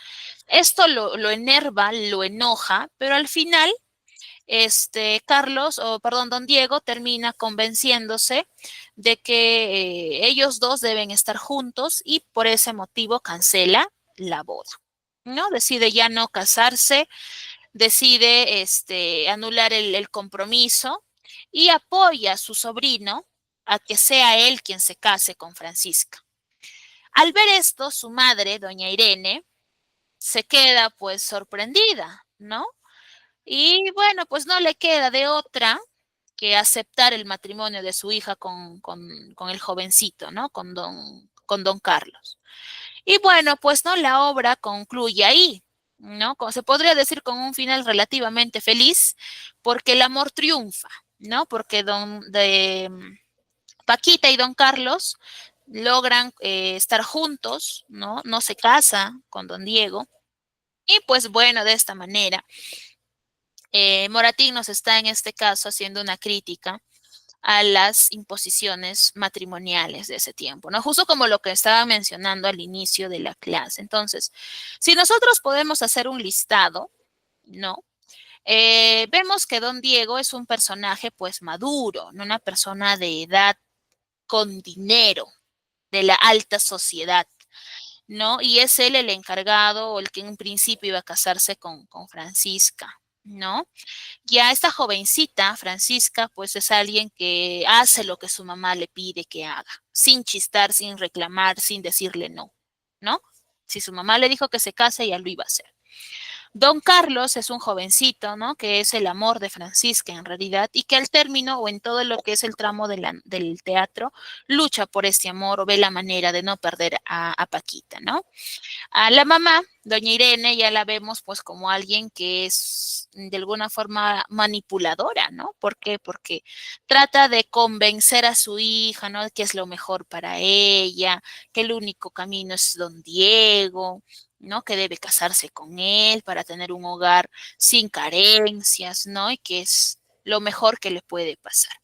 S1: Esto lo enerva, lo enoja, pero al final, don Diego termina convenciéndose de que ellos dos deben estar juntos y por ese motivo cancela la boda, ¿no? Decide ya no casarse, decide anular el compromiso y apoya a su sobrino a que sea él quien se case con Francisca. Al ver esto, su madre, doña Irene, se queda pues sorprendida, ¿no? Y bueno, pues no le queda de otra que aceptar el matrimonio de su hija con el jovencito, ¿no? Con don Carlos. Y bueno, pues no, la obra concluye ahí, ¿no? Como se podría decir con un final relativamente feliz, porque el amor triunfa, ¿no? Porque Paquita y don Carlos logran estar juntos, ¿no? No se casa con don Diego. Y pues bueno, de esta manera, Moratín nos está en este caso haciendo una crítica a las imposiciones matrimoniales de ese tiempo, ¿no? Justo como lo que estaba mencionando al inicio de la clase. Entonces, si nosotros podemos hacer un listado, ¿no? Vemos que don Diego es un personaje pues maduro, ¿no? Una persona de edad con dinero, de la alta sociedad, ¿no? Y es él el encargado o el que en un principio iba a casarse con Francisca, ¿no? Ya esta jovencita, Francisca, pues es alguien que hace lo que su mamá le pide que haga, sin chistar, sin reclamar, sin decirle no, ¿no? Si su mamá le dijo que se case, ya lo iba a hacer. Don Carlos es un jovencito, ¿no? Que es el amor de Francisca en realidad y que al término o en todo lo que es el tramo del teatro lucha por este amor o ve la manera de no perder a Paquita, ¿no? A la mamá, doña Irene, ya la vemos pues como alguien que es de alguna forma manipuladora, ¿no? ¿Por qué? Porque trata de convencer a su hija, ¿no? Que es lo mejor para ella, que el único camino es don Diego, ¿no? Que debe casarse con él para tener un hogar sin carencias, ¿no? Y que es lo mejor que le puede pasar.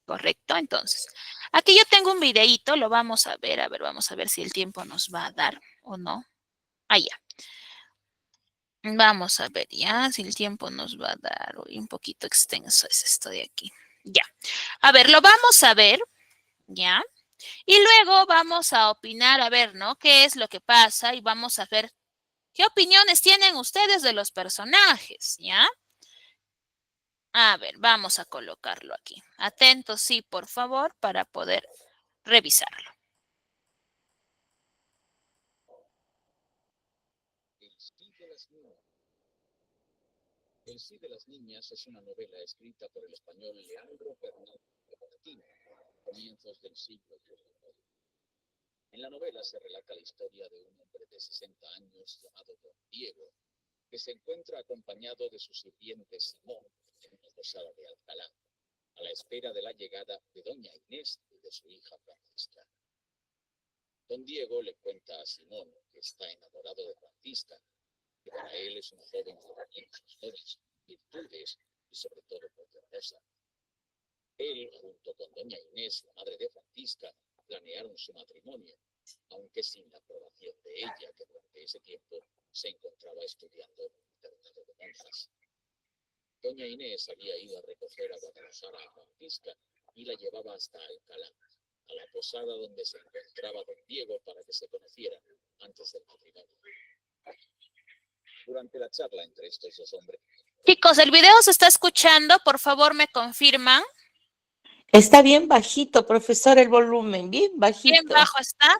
S1: ¿Correcto? Entonces, aquí yo tengo un videíto, lo vamos a ver si el tiempo nos va a dar o no. Ah, ya. Vamos a ver ya si el tiempo nos va a dar. Uy, un poquito extenso es esto de aquí. Ya. A ver, lo vamos a ver, ¿ya? Y luego vamos a opinar, a ver, ¿no? ¿Qué es lo que pasa? Y vamos a ver qué opiniones tienen ustedes de los personajes, ¿ya? A ver, vamos a colocarlo aquí. Atentos, sí, por favor, para poder revisarlo.
S5: El sí de las niñas es una novela escrita por el español Leandro Fernández de Moratín, a comienzos del siglo XIX. En la novela se relata la historia de un hombre de 60 años llamado Don Diego, que se encuentra acompañado de su sirviente Simón en una posada de Alcalá, a la espera de la llegada de doña Inés y de su hija Francisca. Don Diego le cuenta a Simón que está enamorado de Francisca, que para él es un joven que tiene sus dones, virtudes y sobre todo poderosa. Él, junto con doña Inés, la madre de Francisca, planearon su matrimonio, aunque sin la aprobación de ella, que durante ese tiempo se encontraba estudiando en un internado de monjas. Doña Inés había ido a recoger a Guadalajara a Francisca y la llevaba hasta Alcalá, a la posada donde se encontraba don Diego para que se conocieran antes del matrimonio. Durante la charla entre estos dos hombres.
S1: Chicos, el video se está escuchando, por favor me confirman.
S3: Está bien bajito, profesora, el volumen, bien bajito.
S1: ¿Bien bajo está?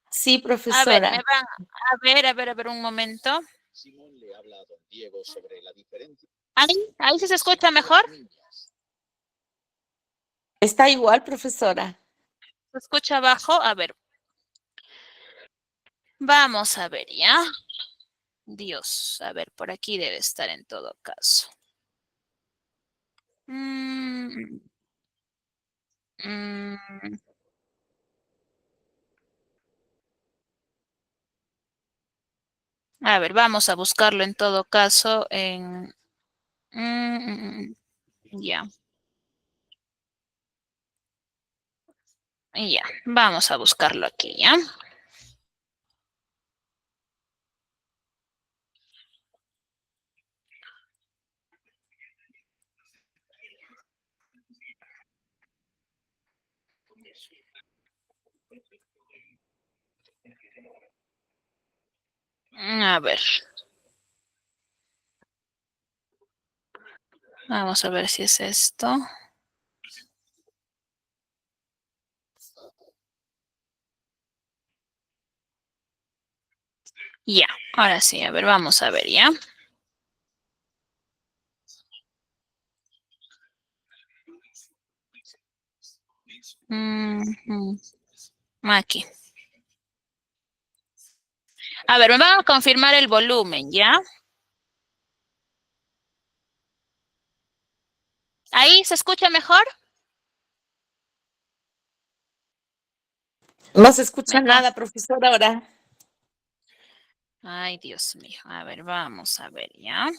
S3: Sí,
S1: A ver,
S3: profesora.
S1: me van a ver un momento.
S5: Simón le habla a don Diego sobre la diferencia.
S1: Ahí sí se escucha mejor.
S3: Está igual, profesora.
S1: ¿Se escucha bajo? A ver. Vamos a ver, ¿ya? Dios, a ver, por aquí debe estar en todo caso. A ver, vamos a buscarlo en todo caso en... ya. Ya, vamos a buscarlo aquí, ¿ya? A ver. Vamos a ver si es esto. Ya, ahora sí, a ver, vamos a ver, ¿ya? Aquí. A ver, me van a confirmar el volumen, ¿ya? ¿Ahí se escucha mejor?
S3: No se escucha nada, profesora, ahora.
S1: Ay, Dios mío. A ver, vamos a ver, ¿ya?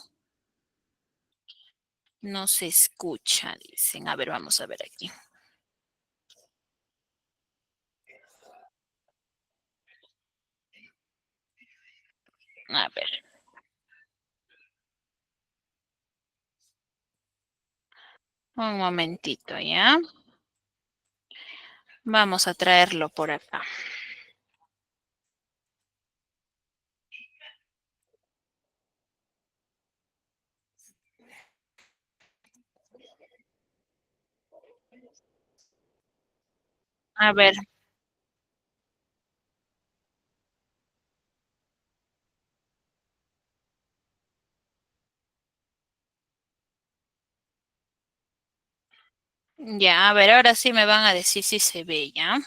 S1: No se escucha, dicen. A ver, vamos a ver aquí. A ver. Un momentito, ¿ya? Vamos a traerlo por acá. A ver. Ya, a ver, ahora sí me van a decir si se ve, ¿ya?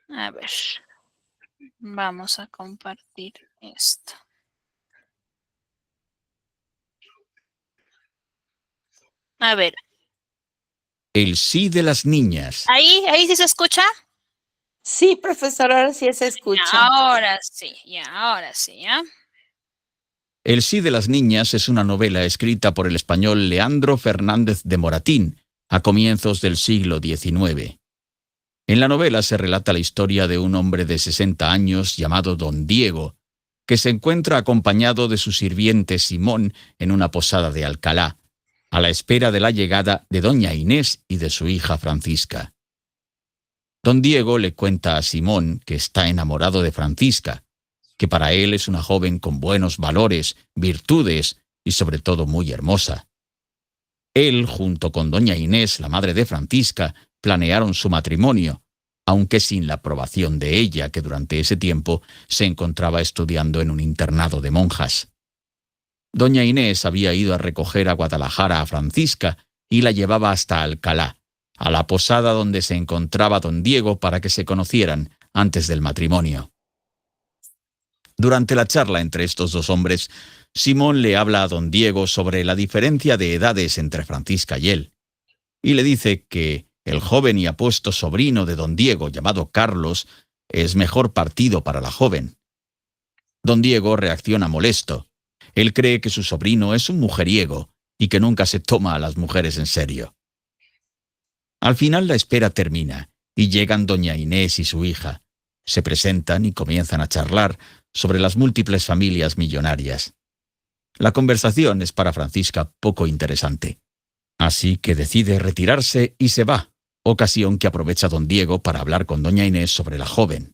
S1: A ver. Vamos a compartir esto. A ver.
S6: El sí de las niñas.
S1: ¿Ahí sí se escucha?
S3: Sí, profesora, ahora sí se escucha.
S1: Ahora sí, ¿ya?
S6: El sí de las niñas es una novela escrita por el español Leandro Fernández de Moratín, a comienzos del siglo XIX. En la novela se relata la historia de un hombre de 60 años llamado Don Diego, que se encuentra acompañado de su sirviente Simón en una posada de Alcalá, a la espera de la llegada de doña Inés y de su hija Francisca. Don Diego le cuenta a Simón que está enamorado de Francisca, que para él es una joven con buenos valores, virtudes y sobre todo muy hermosa. Él, junto con doña Inés, la madre de Francisca, planearon su matrimonio, aunque sin la aprobación de ella, que durante ese tiempo se encontraba estudiando en un internado de monjas. Doña Inés había ido a recoger a Guadalajara a Francisca y la llevaba hasta Alcalá, a la posada donde se encontraba don Diego para que se conocieran antes del matrimonio. Durante la charla entre estos dos hombres, Simón le habla a don Diego sobre la diferencia de edades entre Francisca y él, y le dice que el joven y apuesto sobrino de don Diego, llamado Carlos, es mejor partido para la joven. Don Diego reacciona molesto. Él cree que su sobrino es un mujeriego y que nunca se toma a las mujeres en serio. Al final la espera termina y llegan doña Inés y su hija. Se presentan y comienzan a charlar sobre las múltiples familias millonarias. La conversación es para Francisca poco interesante, así que decide retirarse y se va, ocasión que aprovecha don Diego para hablar con doña Inés sobre la joven.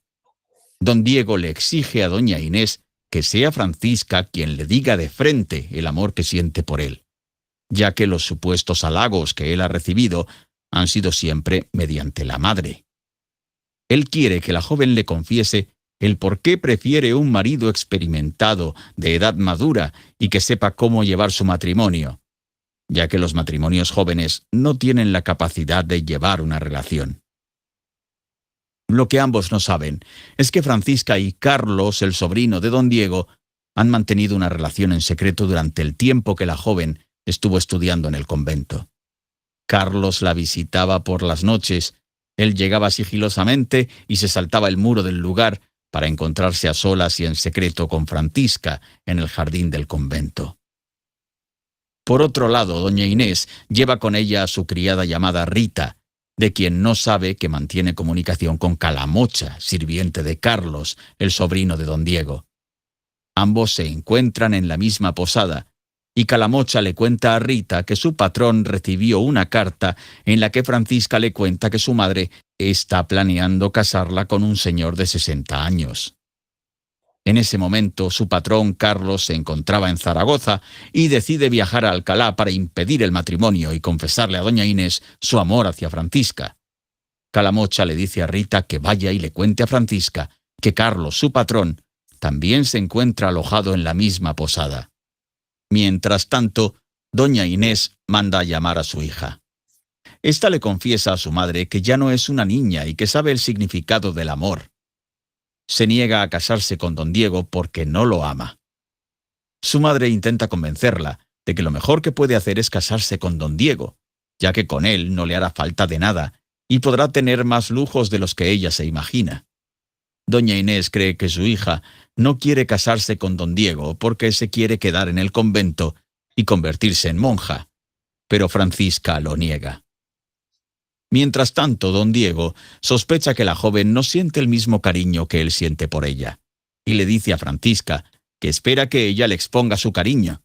S6: Don Diego le exige a doña Inés que sea Francisca quien le diga de frente el amor que siente por él, ya que los supuestos halagos que él ha recibido han sido siempre mediante la madre. Él quiere que la joven le confiese el por qué prefiere un marido experimentado, de edad madura y que sepa cómo llevar su matrimonio, ya que los matrimonios jóvenes no tienen la capacidad de llevar una relación. Lo que ambos no saben es que Francisca y Carlos, el sobrino de don Diego, han mantenido una relación en secreto durante el tiempo que la joven estuvo estudiando en el convento. Carlos la visitaba por las noches. Él llegaba sigilosamente y se saltaba el muro del lugar para encontrarse a solas y en secreto con Francisca en el jardín del convento. Por otro lado, doña Inés lleva con ella a su criada llamada Rita, de quien no sabe que mantiene comunicación con Calamocha, sirviente de Carlos, el sobrino de don Diego. Ambos se encuentran en la misma posada, y Calamocha le cuenta a Rita que su patrón recibió una carta en la que Francisca le cuenta que su madre está planeando casarla con un señor de 60 años. En ese momento, su patrón Carlos se encontraba en Zaragoza y decide viajar a Alcalá para impedir el matrimonio y confesarle a doña Inés su amor hacia Francisca. Calamocha le dice a Rita que vaya y le cuente a Francisca que Carlos, su patrón, también se encuentra alojado en la misma posada. Mientras tanto, doña Inés manda a llamar a su hija. Esta le confiesa a su madre que ya no es una niña y que sabe el significado del amor. Se niega a casarse con don Diego porque no lo ama. Su madre intenta convencerla de que lo mejor que puede hacer es casarse con don Diego, ya que con él no le hará falta de nada y podrá tener más lujos de los que ella se imagina. Doña Inés cree que su hija no quiere casarse con don Diego porque se quiere quedar en el convento y convertirse en monja, pero Francisca lo niega. Mientras tanto, don Diego sospecha que la joven no siente el mismo cariño que él siente por ella, y le dice a Francisca que espera que ella le exponga su cariño.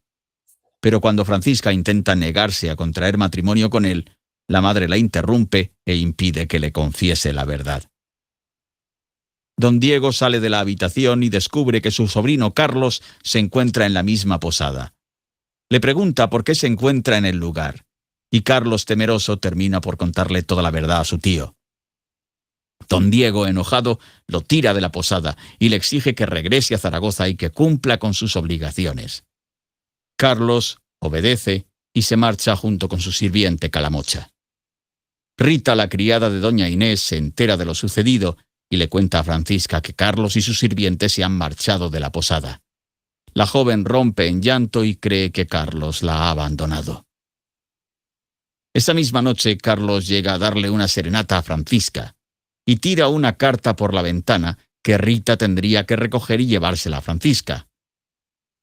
S6: Pero cuando Francisca intenta negarse a contraer matrimonio con él, la madre la interrumpe e impide que le confiese la verdad. Don Diego sale de la habitación y descubre que su sobrino Carlos se encuentra en la misma posada. Le pregunta por qué se encuentra en el lugar, y Carlos, temeroso, termina por contarle toda la verdad a su tío. Don Diego, enojado, lo tira de la posada y le exige que regrese a Zaragoza y que cumpla con sus obligaciones. Carlos obedece y se marcha junto con su sirviente Calamocha. Rita, la criada de doña Inés, se entera de lo sucedido y le cuenta a Francisca que Carlos y su sirviente se han marchado de la posada. La joven rompe en llanto y cree que Carlos la ha abandonado. Esa misma noche, Carlos llega a darle una serenata a Francisca y tira una carta por la ventana que Rita tendría que recoger y llevársela a Francisca.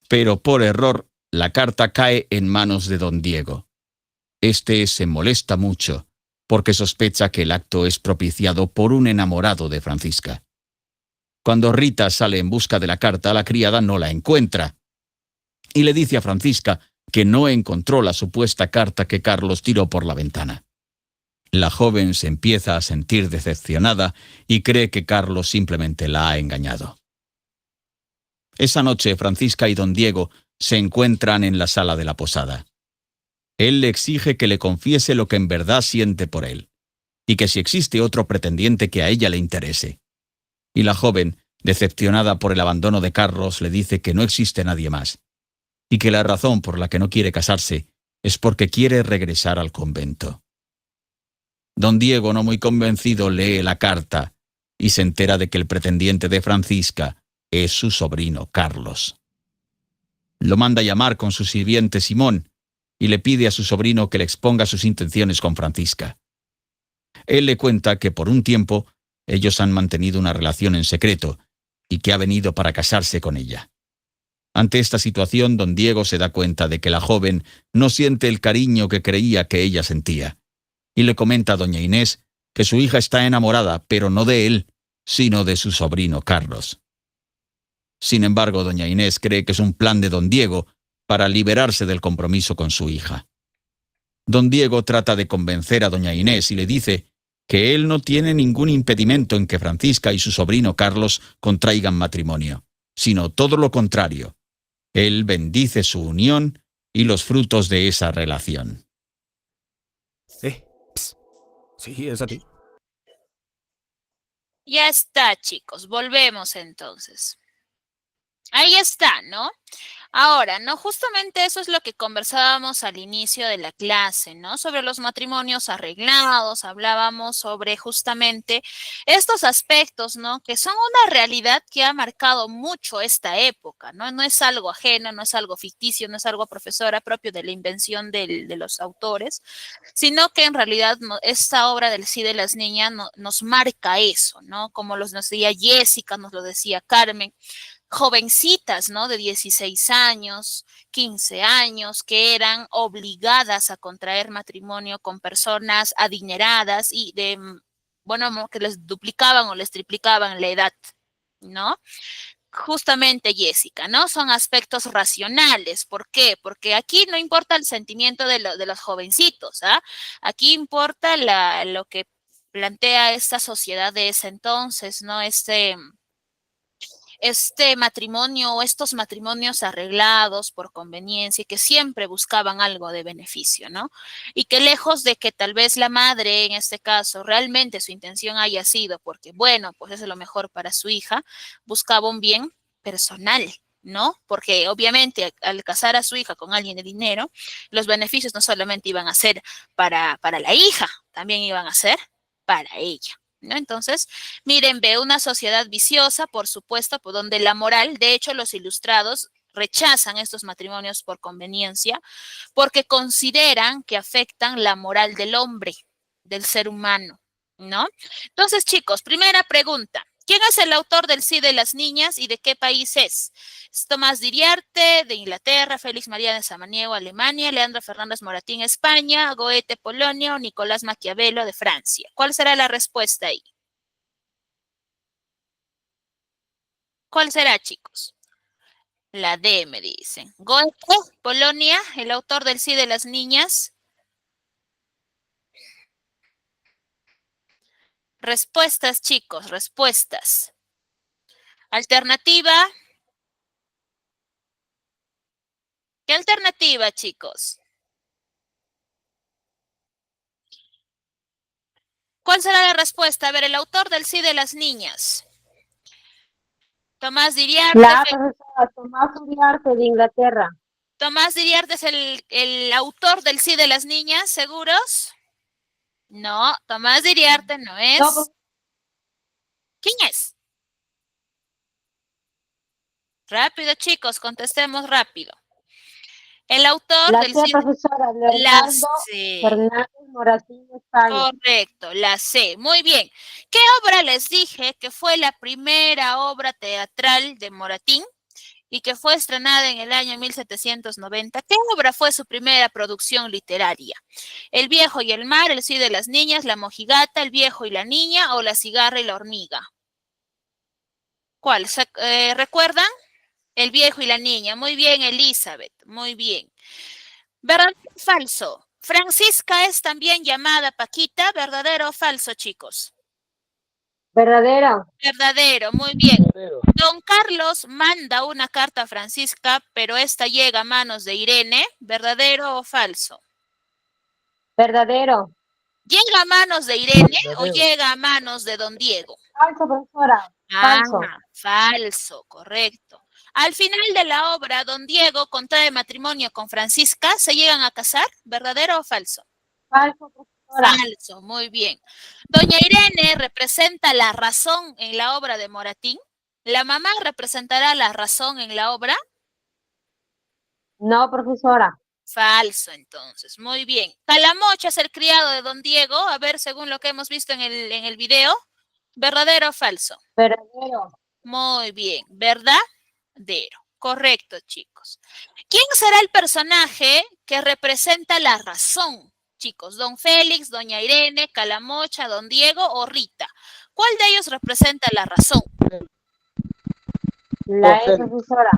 S6: Pero por error, la carta cae en manos de don Diego. Este se molesta mucho, porque sospecha que el acto es propiciado por un enamorado de Francisca. Cuando Rita sale en busca de la carta, la criada no la encuentra y le dice a Francisca que no encontró la supuesta carta que Carlos tiró por la ventana. La joven se empieza a sentir decepcionada y cree que Carlos simplemente la ha engañado. Esa noche, Francisca y don Diego se encuentran en la sala de la posada. Él le exige que le confiese lo que en verdad siente por él, y que si existe otro pretendiente que a ella le interese. Y la joven, decepcionada por el abandono de Carlos, le dice que no existe nadie más, y que la razón por la que no quiere casarse es porque quiere regresar al convento. Don Diego, no muy convencido, lee la carta y se entera de que el pretendiente de Francisca es su sobrino Carlos. Lo manda a llamar con su sirviente Simón y le pide a su sobrino que le exponga sus intenciones con Francisca. Él le cuenta que por un tiempo ellos han mantenido una relación en secreto y que ha venido para casarse con ella. Ante esta situación, don Diego se da cuenta de que la joven no siente el cariño que creía que ella sentía, y le comenta a doña Inés que su hija está enamorada, pero no de él, sino de su sobrino Carlos. Sin embargo, doña Inés cree que es un plan de don Diego para liberarse del compromiso con su hija. Don Diego trata de convencer a doña Inés y le dice que él no tiene ningún impedimento en que Francisca y su sobrino Carlos contraigan matrimonio, sino todo lo contrario. Él bendice su unión y los frutos de esa relación.
S7: Sí, es a ti.
S1: Ya está, chicos. Volvemos entonces. Ahí está, ¿no? Ahora, ¿no? Justamente eso es lo que conversábamos al inicio de la clase, ¿no? Sobre los matrimonios arreglados, hablábamos sobre justamente estos aspectos, ¿no? Que son una realidad que ha marcado mucho esta época, ¿no? No es algo ajeno, no es algo ficticio, no es algo, profesora, propio de la invención de los autores, sino que en realidad esta obra del Sí de las Niñas nos marca eso, ¿no? Como nos decía Jessica, nos lo decía Carmen, jovencitas, ¿no? De 16 años, 15 años, que eran obligadas a contraer matrimonio con personas adineradas y bueno, que les duplicaban o les triplicaban la edad, ¿no? Justamente, Jessica, ¿no? Son aspectos racionales. ¿Por qué? Porque aquí no importa el sentimiento de los jovencitos, ¿ah? Aquí importa lo que plantea esta sociedad de ese entonces, ¿no? Este matrimonio o estos matrimonios arreglados por conveniencia y que siempre buscaban algo de beneficio, ¿no? Y que lejos de que tal vez la madre, en este caso, realmente su intención haya sido porque, bueno, pues es lo mejor para su hija, buscaba un bien personal, ¿no? Porque obviamente al casar a su hija con alguien de dinero, los beneficios no solamente iban a ser para la hija, también iban a ser para ella, ¿no? Entonces, miren, ve una sociedad viciosa, por supuesto, por donde la moral, de hecho, los ilustrados rechazan estos matrimonios por conveniencia, porque consideran que afectan la moral del hombre, del ser humano, ¿no? Entonces, chicos, primera pregunta. ¿Quién es el autor del Sí de las Niñas y de qué país es? ¿Es Tomás Diriarte, de Inglaterra, Félix María de Samaniego, Alemania, Leandro Fernández Moratín, España, Goethe, Polonia o Nicolás Maquiavelo, de Francia? ¿Cuál será la respuesta ahí? ¿Cuál será, chicos? La D, me dicen. Goethe, Polonia, el autor del Sí de las Niñas. Respuestas, chicos, respuestas. Alternativa. ¿Qué alternativa, chicos? ¿Cuál será la respuesta? A ver, el autor del Sí de las Niñas. Tomás Diriarte.
S4: La profesora Tomás Uriarte de Inglaterra.
S1: Tomás Diriarte es el autor del Sí de las Niñas, ¿seguros? No, Tomás Diriarte no es.
S4: No,
S1: ¿Quién es? Rápido, chicos, contestemos rápido. El autor
S4: la
S1: del
S4: C,
S1: Sí.
S4: profesora
S1: La
S4: Leonardo
S1: C.
S4: Fernández Moratín, España.
S1: Correcto, la C. Muy bien. ¿Qué obra les dije que fue la primera obra teatral de Moratín? y que fue estrenada en el año 1790, ¿qué obra fue su primera producción literaria? ¿El viejo y el mar, el Cid de las niñas, la mojigata, el viejo y la niña o la cigarra y la hormiga? ¿Cuál? ¿Recuerdan? El viejo y la niña. Muy bien, Elizabeth. Muy bien. ¿Verdadero o falso? Francisca es también llamada Paquita. ¿Verdadero o falso, chicos?
S4: Verdadero.
S1: Verdadero, muy bien.
S2: Verdadero.
S1: Don Carlos manda una carta a Francisca, pero esta llega a manos de Irene. ¿Verdadero o falso?
S4: Verdadero.
S1: ¿Llega a manos de Irene o
S2: Verdadero.
S1: llega a manos de don Diego?
S4: Falso, profesora. Falso.
S1: Falso, correcto. Al final de la obra, don Diego contrae matrimonio con Francisca. ¿Se llegan a casar? ¿Verdadero o falso?
S4: Falso, profesora.
S1: Falso, muy bien. Doña Irene representa la razón en la obra de Moratín. ¿La mamá representará la razón en la obra?
S4: No, profesora.
S1: Falso, entonces. Muy bien. Calamocha es el criado de don Diego. A ver, según lo que hemos visto en el video. ¿Verdadero o falso?
S4: Verdadero.
S1: Muy bien. ¿Verdadero? Correcto, chicos. ¿Quién será el personaje que representa la razón, chicos? ¿Don Félix, doña Irene, Calamocha, don Diego o Rita? ¿Cuál de ellos representa la razón?
S4: La E,
S2: Félix.
S4: profesora.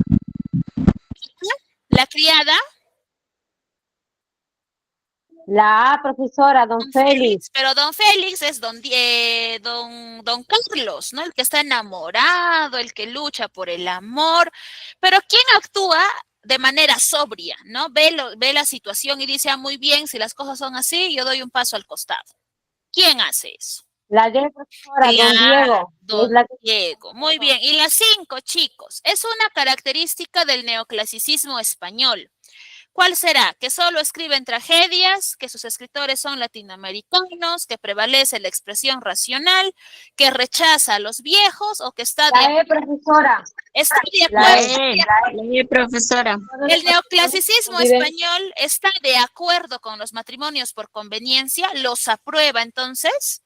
S1: ¿La criada?
S4: La A, profesora, don Félix.
S1: Pero don Félix es don Carlos, ¿no? El que está enamorado, el que lucha por el amor. Pero ¿quién actúa de manera sobria, ¿no? Ve la situación y dice, muy bien, si las cosas son así, yo doy un paso al costado. ¿Quién hace eso?
S4: La D, profesora, don Diego.
S1: Don Diego, muy bien. Y las 5, chicos, es una característica del neoclasicismo español. ¿Cuál será? Que solo escriben tragedias, que sus escritores son latinoamericanos, que prevalece la expresión racional, que rechaza a los viejos o que está
S4: La E, profesora.
S1: está de
S4: La
S1: acuerdo.
S4: E, profesora.
S1: El neoclasicismo español está de acuerdo con los matrimonios por conveniencia, los aprueba entonces.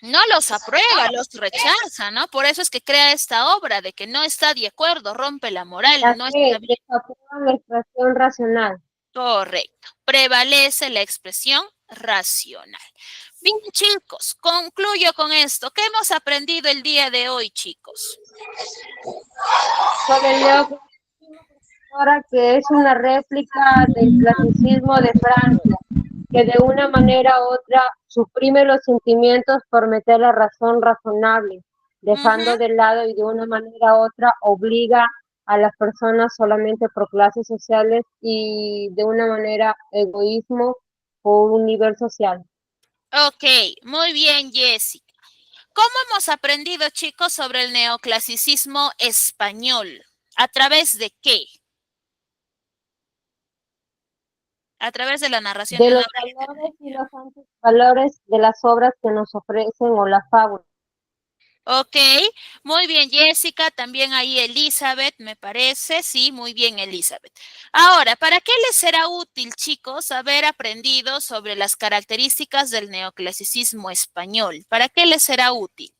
S1: No los aprueba, los rechaza, ¿no? Por eso es que crea esta obra de que no está de acuerdo, rompe la moral, no está bien.
S4: Desaprueba la expresión racional.
S1: Correcto. Prevalece la expresión racional. Bien, chicos, concluyo con esto. ¿Qué hemos aprendido el día de hoy, chicos?
S4: Sobre el neoclasicismo, profesora, que es una réplica del clasicismo de Francia, que de una manera u otra suprime los sentimientos por meter la razón razonable, dejando de lado y de una manera u otra obliga a las personas solamente por clases sociales y de una manera egoísmo por un nivel social.
S1: Ok, muy bien, Jessica. ¿Cómo hemos aprendido, chicos, sobre el neoclasicismo español? ¿A través de qué? A través de la narración
S4: De
S1: de
S4: los
S1: una obra.
S4: valores y los antivalores de las obras que nos ofrecen o la fábula.
S1: Ok, muy bien, Jessica, también ahí Elizabeth, me parece, sí, muy bien, Elizabeth. Ahora, ¿para qué les será útil, chicos, haber aprendido sobre las características del neoclasicismo español? ¿Para qué les será útil?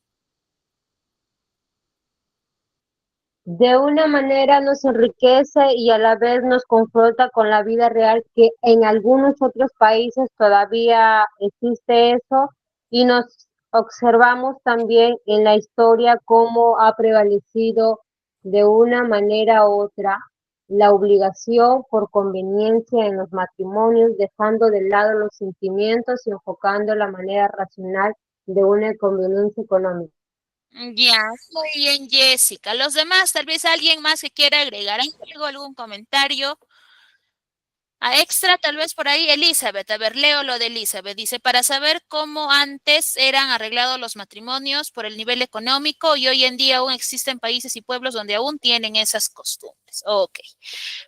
S4: De una manera nos enriquece y a la vez nos confronta con la vida real, que en algunos otros países todavía existe eso, y nos observamos también en la historia cómo ha prevalecido de una manera u otra la obligación por conveniencia en los matrimonios, dejando de lado los sentimientos y enfocando la manera racional de una conveniencia económica.
S1: Ya, muy bien, Jessica. Los demás, tal vez alguien más que quiera agregar algo, algún comentario. A extra, tal vez por ahí, Elizabeth. A ver, leo lo de Elizabeth. Dice, para saber cómo antes eran arreglados los matrimonios por el nivel económico y hoy en día aún existen países y pueblos donde aún tienen esas costumbres. Ok.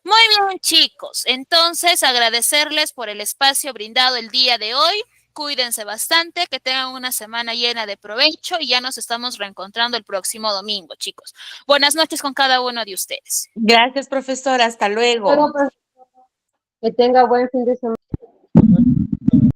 S1: Muy bien, chicos. Entonces, agradecerles por el espacio brindado el día de hoy. Cuídense bastante, que tengan una semana llena de provecho y ya nos estamos reencontrando el próximo domingo, chicos. Buenas noches con cada uno de ustedes.
S3: Gracias, profesora. Hasta luego.
S4: Que tenga buen fin de semana.